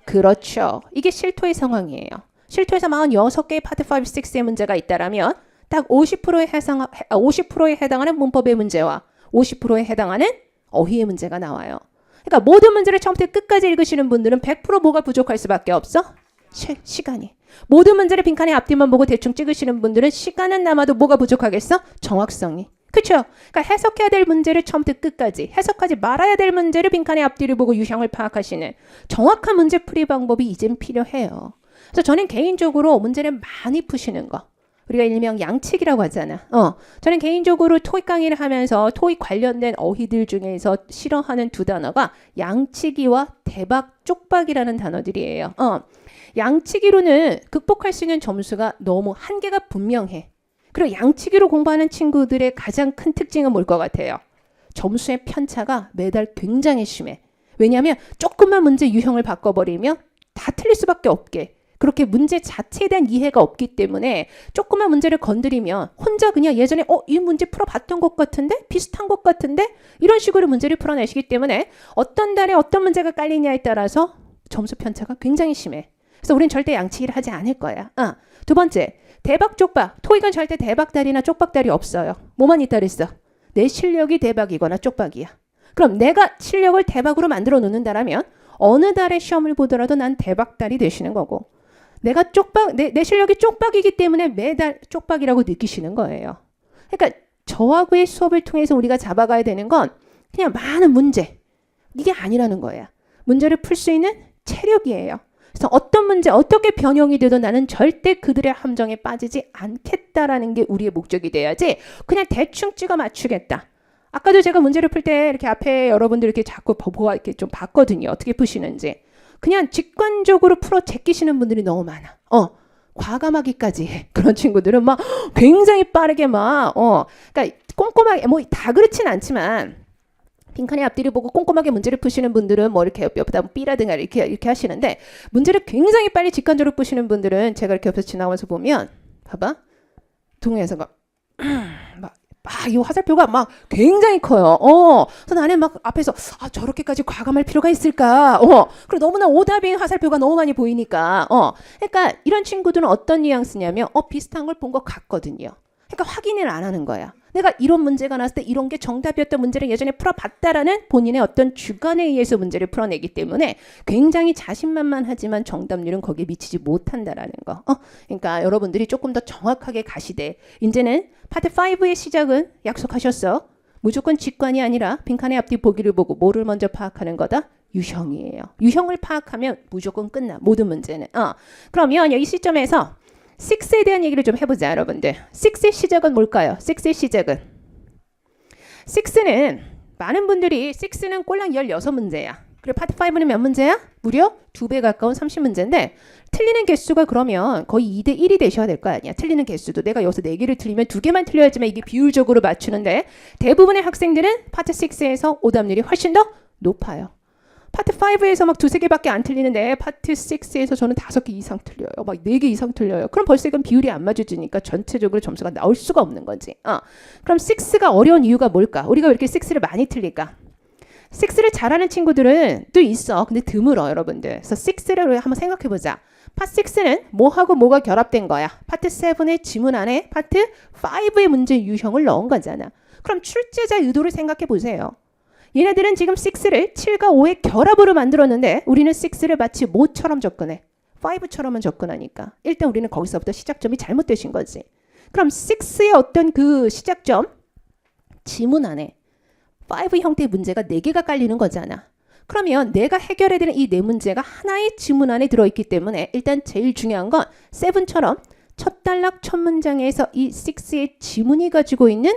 A: 그렇죠. 이게 실토의 상황이에요. 실토에서 46개의 파트 5, 6의 문제가 있다라면 딱 50%에 해당하는 문법의 문제와 50%에 해당하는 어휘의 문제가 나와요. 그러니까 모든 문제를 처음부터 끝까지 읽으시는 분들은 100% 뭐가 부족할 수밖에 없어? 시간이. 모든 문제를 빈칸에 앞뒤만 보고 대충 찍으시는 분들은 시간은 남아도 뭐가 부족하겠어? 정확성이. 그렇죠? 그러니까 해석해야 될 문제를 처음부터 끝까지 해석하지 말아야 될 문제를 빈칸에 앞뒤를 보고 유형을 파악하시는 정확한 문제 풀이 방법이 이젠 필요해요. 그래서 저는 개인적으로 문제를 많이 푸시는 거. 우리가 일명 양측이라고 하잖아. 저는 개인적으로 토익 강의를 하면서 토익 관련된 어휘들 중에서 싫어하는 두 단어가 양치기와 대박 쪽박이라는 단어들이에요. 양치기로는 극복할 수 있는 점수가 너무 한계가 분명해. 그리고 양치기로 공부하는 친구들의 가장 큰 특징은 뭘 것 같아요? 점수의 편차가 매달 굉장히 심해. 왜냐하면 조금만 문제 유형을 바꿔버리면 다 틀릴 수밖에 없게. 그렇게 문제 자체에 대한 이해가 없기 때문에 조그만 문제를 건드리면 혼자 그냥 예전에 이 문제 풀어봤던 것 같은데? 비슷한 것 같은데? 이런 식으로 문제를 풀어내시기 때문에 어떤 달에 어떤 문제가 깔리냐에 따라서 점수 편차가 굉장히 심해. 그래서 우린 절대 양치기를 하지 않을 거야. 두 번째, 대박 쪽박. 토익은 절대 대박달이나 쪽박달이 없어요. 뭐만 있다 그랬어? 내 실력이 대박이거나 쪽박이야. 그럼 내가 실력을 대박으로 만들어 놓는다라면 어느 달에 시험을 보더라도 난 대박달이 되시는 거고 내가 내 실력이 쪽박이기 때문에 매달 쪽박이라고 느끼시는 거예요. 그러니까 저하고의 수업을 통해서 우리가 잡아가야 되는 건 그냥 많은 문제. 이게 아니라는 거야. 문제를 풀 수 있는 체력이에요. 그래서 어떤 문제, 어떻게 변형이 돼도 나는 절대 그들의 함정에 빠지지 않겠다라는 게 우리의 목적이 돼야지 그냥 대충 찍어 맞추겠다. 아까도 제가 문제를 풀 때 이렇게 앞에 여러분들 이렇게 자꾸 이렇게 좀 봤거든요. 어떻게 푸시는지. 그냥 직관적으로 풀어 제끼시는 분들이 너무 많아. 과감하기까지 해. 그런 친구들은 막 굉장히 빠르게 그러니까 꼼꼼하게 뭐 다 그렇진 않지만 빈칸에 앞뒤를 보고 꼼꼼하게 문제를 푸시는 분들은 뭐 이렇게 옆에다 B라든가 이렇게 하시는데 문제를 굉장히 빨리 직관적으로 푸시는 분들은 제가 이렇게 옆에서 지나가면서 보면 봐봐. 동영에서 이 화살표가 막 굉장히 커요. 그래서 나는 막 앞에서 저렇게까지 과감할 필요가 있을까? 그리고 너무나 오답인 화살표가 너무 많이 보이니까. 그러니까 이런 친구들은 어떤 뉘앙스냐면 비슷한 걸 본 것 같거든요. 그러니까 확인을 안 하는 거야. 내가 이런 문제가 나왔을 때 이런 게 정답이었던 문제를 예전에 풀어봤다라는 본인의 어떤 주관에 의해서 문제를 풀어내기 때문에 굉장히 자신만만하지만 정답률은 거기에 미치지 못한다라는 거. 그러니까 여러분들이 조금 더 정확하게 가시되 이제는 파트 5의 시작은 약속하셨어. 무조건 직관이 아니라 빈칸의 앞뒤 보기를 보고 뭐를 먼저 파악하는 거다? 유형이에요. 유형을 파악하면 무조건 끝나. 모든 문제는. 그러면 이 시점에서 6에 대한 얘기를 좀 해보자 여러분들. 6의 시작은 뭘까요? 6의 시작은 6는 많은 분들이 6는 꼴랑 16문제야. 그리고 파트 5는 몇 문제야? 무려 2배 가까운 30문제인데 틀리는 개수가 그러면 거의 2대 1이 되셔야 될 거 아니야. 틀리는 개수도 내가 여기서 4개를 틀리면 2개만 틀려야지만 이게 비율적으로 맞추는데 대부분의 학생들은 파트 6에서 오답률이 훨씬 더 높아요. 파트 5에서 막 2-3개밖에 안 틀리는데 파트 6에서 저는 5개 이상 틀려요. 막 4개 이상 틀려요. 그럼 벌써 이건 비율이 안 맞아주니까 전체적으로 점수가 나올 수가 없는 거지. 그럼 6가 어려운 이유가 뭘까? 우리가 왜 이렇게 6를 많이 틀릴까? 6를 잘하는 친구들은 또 있어. 근데 드물어 여러분들. 그래서 6를 한번 생각해보자. 파트 6는 뭐하고 뭐가 결합된 거야? 파트 7의 지문 안에 파트 5의 문제 유형을 넣은 거잖아. 그럼 출제자 의도를 생각해 보세요. 얘네들은 지금 6를 7과 5의 결합으로 만들었는데 우리는 6를 마치 뭐처럼 접근해? 5처럼은 접근하니까 일단 우리는 거기서부터 시작점이 잘못되신 거지. 그럼 6의 어떤 그 시작점 지문 안에 5 형태의 문제가 4개가 깔리는 거잖아. 그러면 내가 해결해야 되는 이 4문제가 하나의 지문 안에 들어있기 때문에 일단 제일 중요한 건 7처럼 첫 단락 첫 문장에서 이 6의 지문이 가지고 있는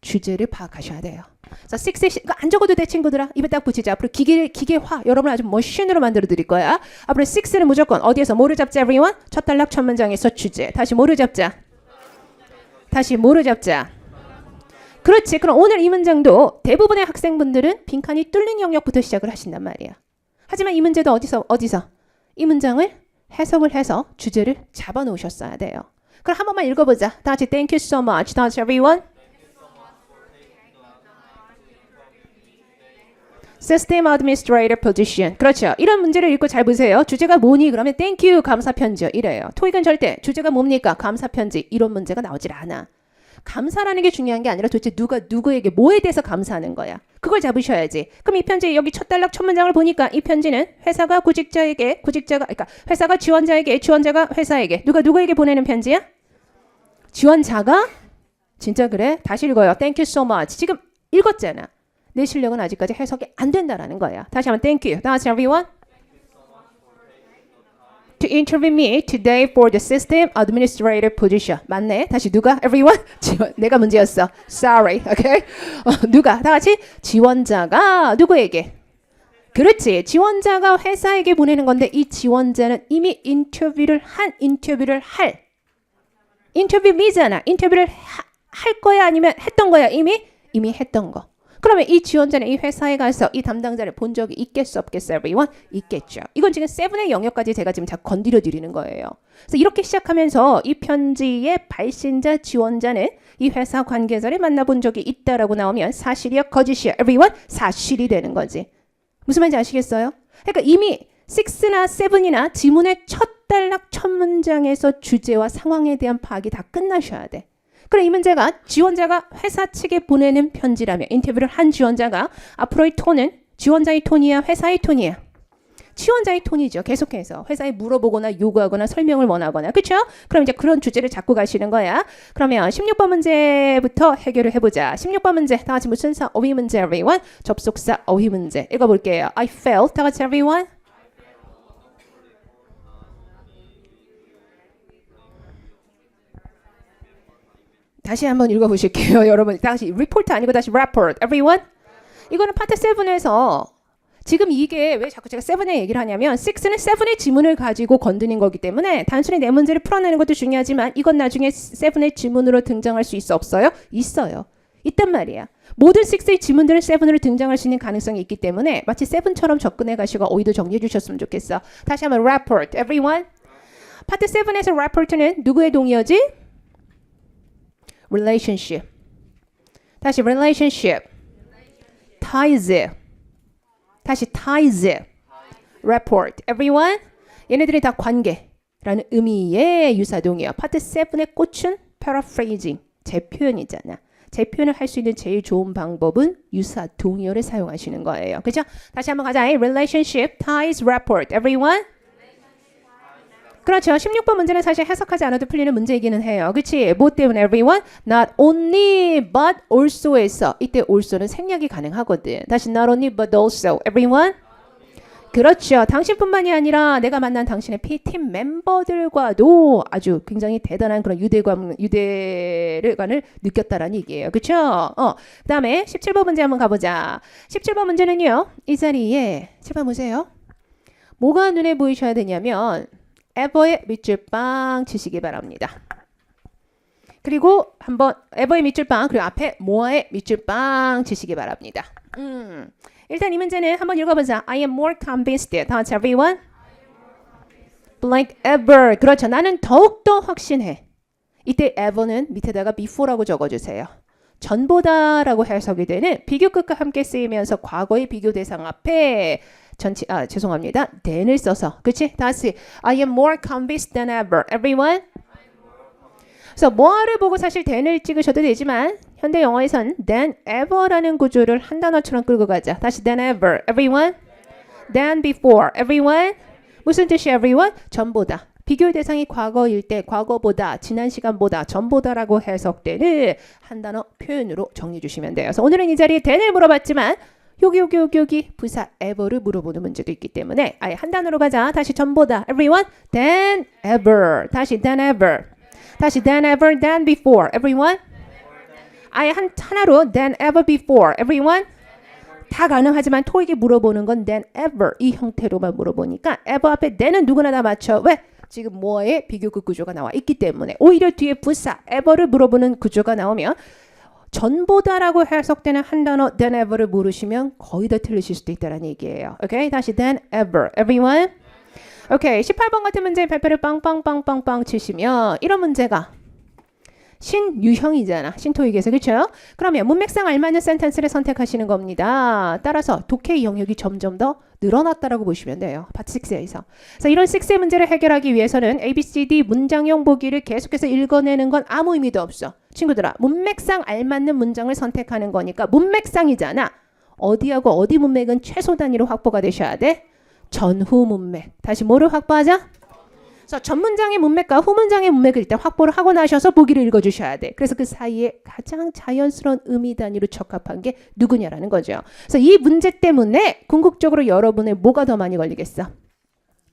A: 주제를 파악하셔야 돼요. 자, 6의 안 적어도 돼 친구들아. 입에 딱 붙이자. 앞으로 기계화 여러분 아주 머신으로 만들어 드릴 거야. 앞으로 6는 무조건 어디에서 뭐를 잡자 everyone? 첫 단락 첫 문장에서 주제. 다시 뭐를 잡자? 다시 뭐를 잡자? 그렇지. 그럼 오늘 이 문장도 대부분의 학생분들은 빈칸이 뚫린 영역부터 시작을 하신단 말이야. 하지만 이 문제도 어디서? 이 문장을 해석을 해서 주제를 잡아 놓으셨어야 돼요. 그럼 한 번만 읽어보자. 다 같이 Thank you so much. 다 같이 everyone. System Administrator Position. 그렇죠. 이런 문제를 읽고 잘 보세요. 주제가 뭐니? 그러면 Thank you 감사 편지요. 이래요. 토익은 절대 주제가 뭡니까? 감사 편지. 이런 문제가 나오질 않아. 감사라는 게 중요한 게 아니라 도대체 누가 누구에게 뭐에 대해서 감사하는 거야. 그걸 잡으셔야지. 그럼 이 편지 여기 첫 단락 첫 문장을 보니까 이 편지는 회사가 그러니까 회사가 지원자에게 지원자가 회사에게 누가 누구에게 보내는 편지야? 지원자가? 진짜 그래? 다시 읽어요. Thank you so much. 지금 읽었잖아. 내 실력은 아직까지 해석이 안 된다라는 거야. 다시 한번 Thank you. 다시 everyone. To interview me today for the system administrator position. 맞네. 다시 누가? Everyone? 내가 문제였어. Sorry. Okay? 누가? 다 같이 지원자가 누구에게? 그렇지. 지원자가 회사에게 보내는 건데 이 지원자는 이미 인터뷰를 할 인터뷰 미잖아. 인터뷰를 할 거야 아니면 했던 거야? 이미 했던 거. 그러면 이 지원자는 이 회사에 가서 이 담당자를 본 적이 있겠어 없겠어? Everyone? 있겠죠. 이건 지금 7의 영역까지 제가 지금 자꾸 건드려 드리는 거예요. 그래서 이렇게 시작하면서 이 편지의 발신자 지원자는 이 회사 관계자를 만나본 적이 있다라고 나오면 사실이야 거짓이야? Everyone? 사실이 되는 거지. 무슨 말인지 아시겠어요? 그러니까 이미 6나 7이나 지문의 첫 단락 첫 문장에서 주제와 상황에 대한 파악이 다 끝나셔야 돼. 그럼 이 문제가 지원자가 회사 측에 보내는 편지라면 인터뷰를 한 지원자가 앞으로의 톤은 지원자의 톤이야 회사의 톤이야? 지원자의 톤이죠. 계속해서 회사에 물어보거나 요구하거나 설명을 원하거나 그렇죠? 그럼 이제 그런 주제를 잡고 가시는 거야. 그러면 16번 문제부터 해결을 해보자. 16번 문제 다 같이 무슨 사 어휘 문제 everyone? 접속사 어휘 문제 읽어볼게요. I felt 다 같이 everyone. 다시 한번 읽어보실게요. 여러분 다시 리포트 아니고 다시 report. Everyone? 이거는 파트 7에서 지금 이게 왜 자꾸 제가 7의 얘기를 하냐면 6는 7의 지문을 가지고 건드린 거기 때문에 단순히 내 문제를 풀어내는 것도 중요하지만 이건 나중에 7의 지문으로 등장할 수 있어 없어요? 있어요. 있단 말이야. 모든 6의 지문들은 7으로 등장할 수 있는 가능성이 있기 때문에 마치 7처럼 접근해 가시고 어휘도 정리해 주셨으면 좋겠어. 다시 한번 report. Everyone? 파트 7에서 report는 누구의 동의어지? relationship. 다시 relationship. ties. 다시 ties. report. Everyone? 얘네들이 다 관계라는 의미의 유사동이에요. 파트 7의 꽃은 paraphrasing. 제 표현이잖아. 제 표현을 할 수 있는 제일 좋은 방법은 유사 동의어를 사용하시는 거예요. 그죠? 다시 한번 가자. Relationship, ties, rapport. Everyone? 그렇죠. 16번 문제는 사실 해석하지 않아도 풀리는 문제이기는 해요. 그치? 뭐 때문에 everyone? Not only but also에서 이때 also는 생략이 가능하거든. 다시 not only but also. Everyone? 그렇죠. 당신뿐만이 아니라 내가 만난 당신의 P팀 멤버들과도 아주 굉장히 대단한 그런 유대감을 느꼈다라는 얘기예요. 그렇죠? 그 다음에 17번 문제 한번 가보자. 17번 문제는요. 이 자리에 7번 보세요. 뭐가 눈에 보이셔야 되냐면 에버의 밑줄 빵 치시기 바랍니다. 그리고 한번 에버의 밑줄 빵 그리고 앞에 모아의 밑줄 빵 치시기 바랍니다. 일단 이 문제는 한번 읽어보자. I am more convinced that everyone like ever. 그렇죠. 나는 더욱더 확신해. 이때 ever는 밑에다가 before라고 적어주세요. 전보다라고 해석이 되는 비교급과 함께 쓰이면서 과거의 비교 대상 앞에 죄송합니다. than을 써서 그치? 다시 I am more convinced than ever. Everyone? 그래서 뭐를 보고 사실 than을 찍으셔도 되지만 현대 영어에선 than ever라는 구조를 한 단어처럼 끌고 가자. 다시 than ever. Everyone? than before. Everyone? 무슨 뜻이야 everyone? 전보다. 비교 대상이 과거일 때 과거보다 지난 시간보다 전보다라고 해석되는 한 단어 표현으로 정리해 주시면 돼요. 그래서 오늘은 이 자리에 than을 물어봤지만 여기 부사 ever를 물어보는 문제도 있기 때문에 아예 한 단어로 가자. 다시 전보다. Everyone? than ever. 다시 than ever. 다시 than ever, than before. Everyone? 아예 하나로 than ever before. Everyone? 다 가능하지만 토익이 물어보는 건 than ever 이 형태로만 물어보니까 ever 앞에 than은 누구나 다 맞춰. 왜? 지금 뭐의 비교급 구조가 나와 있기 때문에 오히려 뒤에 부사 ever를 물어보는 구조가 나오면 전보다라고 해석되는 한 단어 than ever를 모르시면 거의 다 틀리실 수도 있다는 얘기예요. 오케이? 다시 than ever. Everyone? 오케이. 18번 같은 문제 발표를 빵빵빵빵빵 치시면 이런 문제가 신유형이잖아. 신토익에서. 그렇죠? 그러면 문맥상 알맞는 센텐스를 선택하시는 겁니다. 따라서 독해의 영역이 점점 더 늘어났다라고 보시면 돼요. 파트 6에서. 그래서 이런 6의 문제를 해결하기 위해서는 ABCD 문장형 보기를 계속해서 읽어내는 건 아무 의미도 없어. 친구들아, 문맥상 알맞는 문장을 선택하는 거니까 문맥상이잖아. 어디하고 어디 문맥은 최소 단위로 확보가 되셔야 돼. 전후 문맥. 다시 뭐를 확보하자? 그래서 전 문장의 문맥과 후 문장의 문맥을 일단 확보를 하고 나셔서 보기를 읽어주셔야 돼. 그래서 그 사이에 가장 자연스러운 의미 단위로 적합한 게 누구냐라는 거죠. 그래서 이 문제 때문에 궁극적으로 여러분의 뭐가 더 많이 걸리겠어?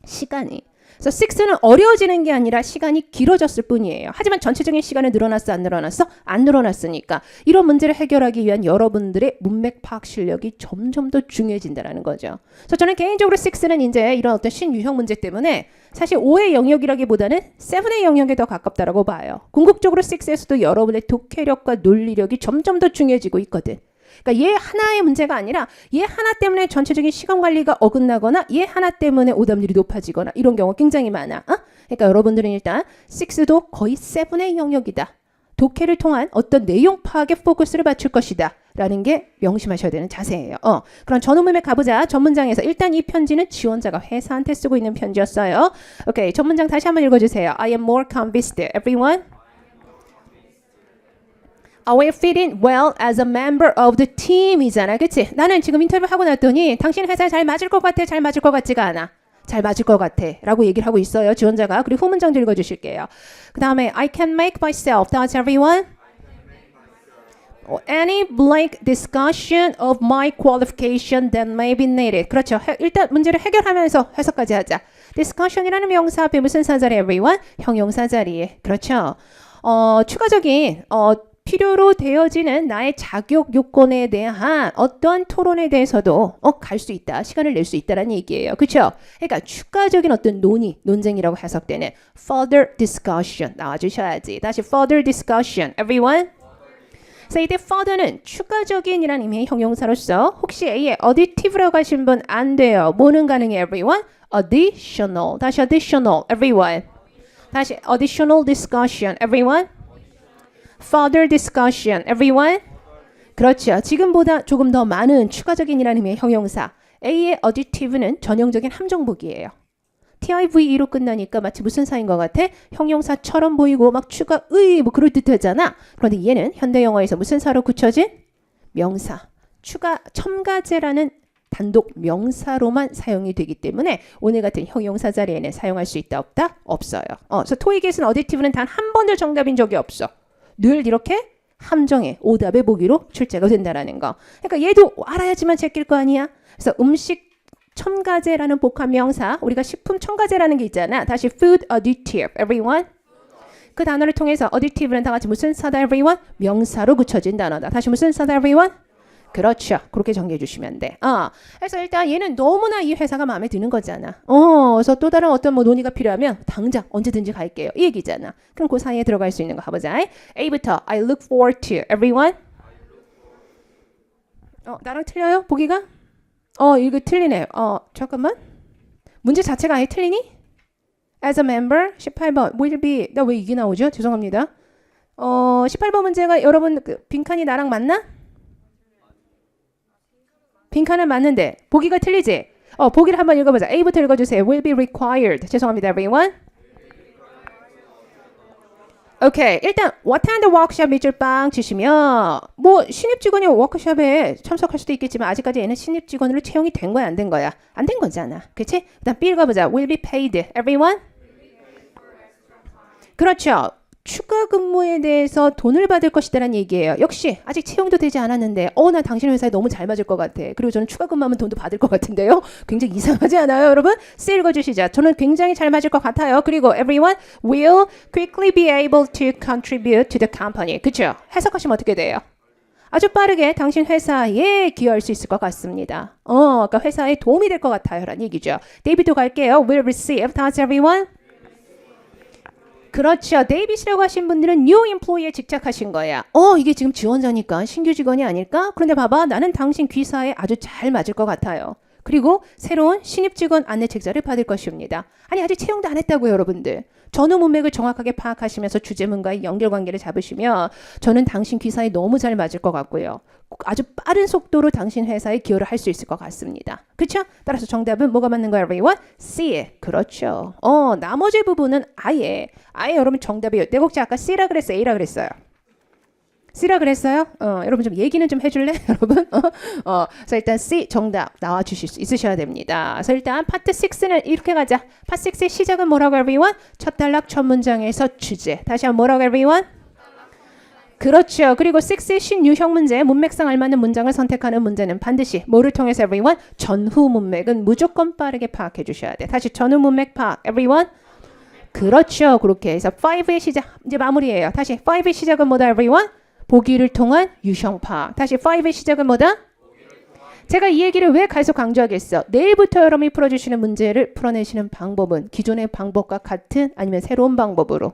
A: 시간이. 그래서 6는 어려워지는 게 아니라 시간이 길어졌을 뿐이에요. 하지만 전체적인 시간은 늘어났어? 안 늘어났어? 안 늘어났으니까 이런 문제를 해결하기 위한 여러분들의 문맥 파악 실력이 점점 더 중요해진다는 거죠. 그래서 저는 개인적으로 6는 이제 이런 어떤 신유형 문제 때문에 사실 5의 영역이라기보다는 7의 영역에 더 가깝다라고 봐요. 궁극적으로 6에서도 여러분의 독해력과 논리력이 점점 더 중요해지고 있거든. 그러니까 얘 하나의 문제가 아니라 얘 하나 때문에 전체적인 시간 관리가 어긋나거나 얘 하나 때문에 오답률이 높아지거나 이런 경우가 굉장히 많아. 그러니까 여러분들은 일단 6도 거의 7의 영역이다. 독해를 통한 어떤 내용 파악에 포커스를 맞출 것이다. 라는 게 명심하셔야 되는 자세예요. 그럼 전문문맥 가보자. 전문장에서 일단 이 편지는 지원자가 회사한테 쓰고 있는 편지였어요. 오케이, 전문장 다시 한번 읽어주세요. I am more convinced. Everyone? I will fit in well as a member of the team이잖아. 그치? 나는 지금 인터뷰 하고 났더니 당신 회사에 잘 맞을 것 같아? 잘 맞을 것 같지가 않아? 잘 맞을 것 같아 라고 얘기를 하고 있어요. 지원자가. 그리고 후문장도 읽어주실게요. 그 다음에 I can make myself. That's everyone? Any blank discussion of my qualification that may be needed. 그렇죠. 일단 문제를 해결하면서 해석까지 하자. discussion이라는 명사 앞에 무슨 사자리 everyone? 형용사 자리에. 그렇죠. 추가적인 필요로 되어지는 나의 자격 요건에 대한 어떠한 토론에 대해서도 갈 수 있다. 시간을 낼 수 있다라는 얘기예요. 그렇죠? 그러니까 추가적인 어떤 논쟁이라고 해석되는 further discussion 나와주셔야지. 다시 further discussion. Everyone? 그래서 이때 further는 추가적인이라는 의미의 형용사로서 혹시 A에 additive라고 하신 분 안 돼요. 뭐는 가능해? Everyone? additional. 다시 additional. Everyone? 다시 additional discussion. Everyone? further discussion. Everyone? 그렇죠. 지금보다 조금 더 많은 추가적인이라는 의미의 형용사. A의 additive는 전형적인 함정복이에요. TIVE로 끝나니까 마치 무슨 사인 것 같아? 형용사처럼 보이고 막 추가 의 뭐 그럴 듯하잖아. 그런데 얘는 현대 영어에서 무슨 사로 굳혀진? 명사. 추가 첨가제라는 단독 명사로만 사용이 되기 때문에 오늘 같은 형용사 자리에는 사용할 수 있다 없다? 없어요. 그래서 토익에서는 어딕티브는 단 한 번도 정답인 적이 없어. 늘 이렇게 함정의 오답의 보기로 출제가 된다라는 거. 그러니까 얘도 알아야지만 제낄 거 아니야. 그래서 음식 첨가제라는 복합 명사, 우리가 식품 첨가제라는 게 있잖아. 다시 food additive, everyone. 그 단어를 통해서 additive는 다 같이 무슨 사다 everyone? 명사로 굳혀진 단어다. 다시 무슨 사다 everyone? 그렇죠. 그렇게 정리해 주시면 돼. 그래서 일단 얘는 너무나 이 회사가 마음에 드는 거잖아. 그래서 또 다른 어떤 뭐 논의가 필요하면 당장 언제든지 갈게요. 이 얘기잖아. 그럼 그 사이에 들어갈 수 있는 거 가보자. A부터 I look forward to. Everyone? 나랑 틀려요? 보기가? 이거 틀리네요. 잠깐만. 문제 자체가 아예 틀리니? As a member 18번 will be. 나 왜 이게 나오죠? 죄송합니다. 18번 문제가 여러분 빈칸이 나랑 맞나? 빈칸은 맞는데 보기가 틀리지? 보기를 한번 읽어보자. A부터 읽어주세요. Will be required. 죄송합니다, everyone. 오케이. 일단 what kind of workshop 밑줄 빵 치시면 뭐 신입 직원이 워크숍에 참석할 수도 있겠지만 아직까지 얘는 신입 직원으로 채용이 된 거야, 안 된 거야? 안 된 거잖아. 그렇지? 일단 B 읽어보자. Will be paid. Everyone? 그렇죠. 추가 근무에 대해서 돈을 받을 것이다라는 얘기예요. 역시 아직 채용도 되지 않았는데 나 당신 회사에 너무 잘 맞을 것 같아. 그리고 저는 추가 근무하면 돈도 받을 것 같은데요. 굉장히 이상하지 않아요, 여러분? C 읽어주시죠. 저는 굉장히 잘 맞을 것 같아요. 그리고 everyone will quickly be able to contribute to the company. 그렇죠? 해석하시면 어떻게 돼요? 아주 빠르게 당신 회사에 기여할 수 있을 것 같습니다. 그러니까 회사에 도움이 될 것 같아요 라는 얘기죠. 데이비도 갈게요. will receive. 다 같이 everyone? 그렇죠. 데이빗이라고 하신 분들은 new employee에 직착하신 거야. 이게 지금 지원자니까 신규 직원이 아닐까? 그런데 봐봐. 나는 당신 귀사에 아주 잘 맞을 것 같아요. 그리고 새로운 신입 직원 안내 책자를 받을 것입니다. 아니 아직 채용도 안 했다고요, 여러분들. 전후 문맥을 정확하게 파악하시면서 주제문과의 연결관계를 잡으시면 저는 당신 귀사에 너무 잘 맞을 것 같고요. 아주 빠른 속도로 당신 회사에 기여를 할 수 있을 것 같습니다. 그렇죠? 따라서 정답은 뭐가 맞는 거예요, everyone? C. 그렇죠. 나머지 부분은 아예 여러분 정답이에요. 내 곡자 아까 C라 그랬어요, A라 그랬어요? C라 그랬어요? 여러분 좀 얘기는 좀 해줄래? 여러분? 그래서 일단 C 정답 나와 주실 수 있으셔야 됩니다. 그래서 일단 파트 6는 이렇게 가자. 파트 6의 시작은 뭐라고 everyone? 첫 단락 첫 문장에서 주제. 다시 한번 뭐라고 everyone? 그렇죠. 그리고 6의 신유형 문제, 문맥상 알맞는 문장을 선택하는 문제는 반드시 뭐를 통해서 everyone? 전후 문맥은 무조건 빠르게 파악해 주셔야 돼. 다시 전후 문맥 파악. everyone? 그렇죠. 그렇게 해서 5의 시작. 이제 마무리예요. 다시 5의 시작은 뭐다 everyone? 보기를 통한 유형 파악. 다시 5의 시작은 뭐다? 제가 이 얘기를 왜 계속 강조하겠어? 내일부터 여러분이 풀어주시는 문제를 풀어내시는 방법은 기존의 방법과 같은 아니면 새로운 방법으로.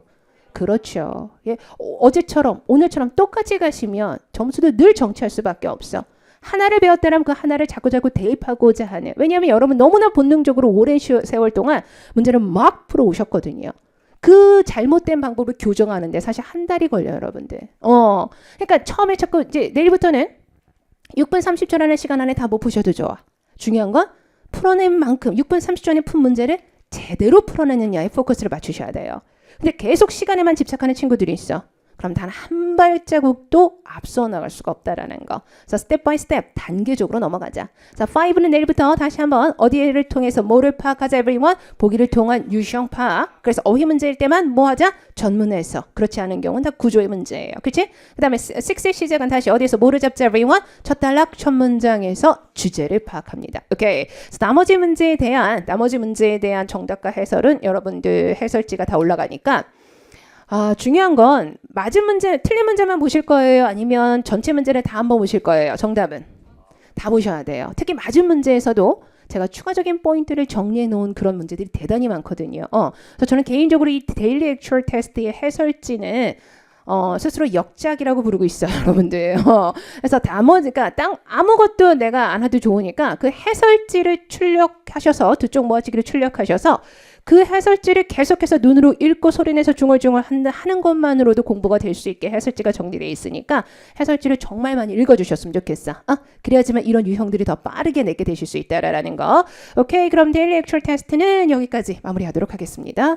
A: 그렇죠. 예, 어제처럼 오늘처럼 똑같이 가시면 점수도 늘 정치할 수밖에 없어. 하나를 배웠다면 그 하나를 자꾸자꾸 대입하고자 하는. 왜냐하면 여러분 너무나 본능적으로 오랜 세월 동안 문제를 막 풀어오셨거든요. 그 잘못된 방법을 교정하는데 사실 한 달이 걸려요, 여러분들. 그러니까 처음에 자꾸 이제 내일부터는 6분 30초라는 시간 안에 다 못 푸셔도 좋아. 중요한 건 풀어낸 만큼 6분 30초 안에 푼 문제를 제대로 풀어내느냐에 포커스를 맞추셔야 돼요. 근데 계속 시간에만 집착하는 친구들이 있어. 그럼 단 한 발자국도 앞서 나갈 수가 없다라는 거. 그래서 스텝 바이 스텝 단계적으로 넘어가자. 자, 5는 내일부터 다시 한번 어디를 통해서 뭐를 파악하자 everyone? 보기를 통한 유형 파악. 그래서 어휘 문제일 때만 뭐 하자? 전문에서. 그렇지 않은 경우는 다 구조의 문제예요. 그렇지? 그 다음에 6의 시작은 다시 어디에서 뭐를 잡자 everyone? 첫 단락 첫 문장에서 주제를 파악합니다. 오케이. 그래서 나머지 문제에 대한 정답과 해설은 여러분들 해설지가 다 올라가니까 중요한 건 맞은 문제, 틀린 문제만 보실 거예요? 아니면 전체 문제를 다 한번 보실 거예요? 정답은 다 보셔야 돼요. 특히 맞은 문제에서도 제가 추가적인 포인트를 정리해 놓은 그런 문제들이 대단히 많거든요. 그래서 저는 개인적으로 이 데일리 액츄얼 테스트의 해설지는 스스로 역작이라고 부르고 있어요, 여러분들. 그래서 그러니까 아무것도 내가 안 해도 좋으니까 그 해설지를 출력하셔서 두쪽 모아치기를 출력하셔서 그 해설지를 계속해서 눈으로 읽고 소리내서 중얼중얼 하는 것만으로도 공부가 될 수 있게 해설지가 정리되어 있으니까 해설지를 정말 많이 읽어주셨으면 좋겠어. 그래야지만 이런 유형들이 더 빠르게 내게 되실 수 있다라는 거. 오케이, 그럼 데일리 액츄얼 테스트는 여기까지 마무리하도록 하겠습니다.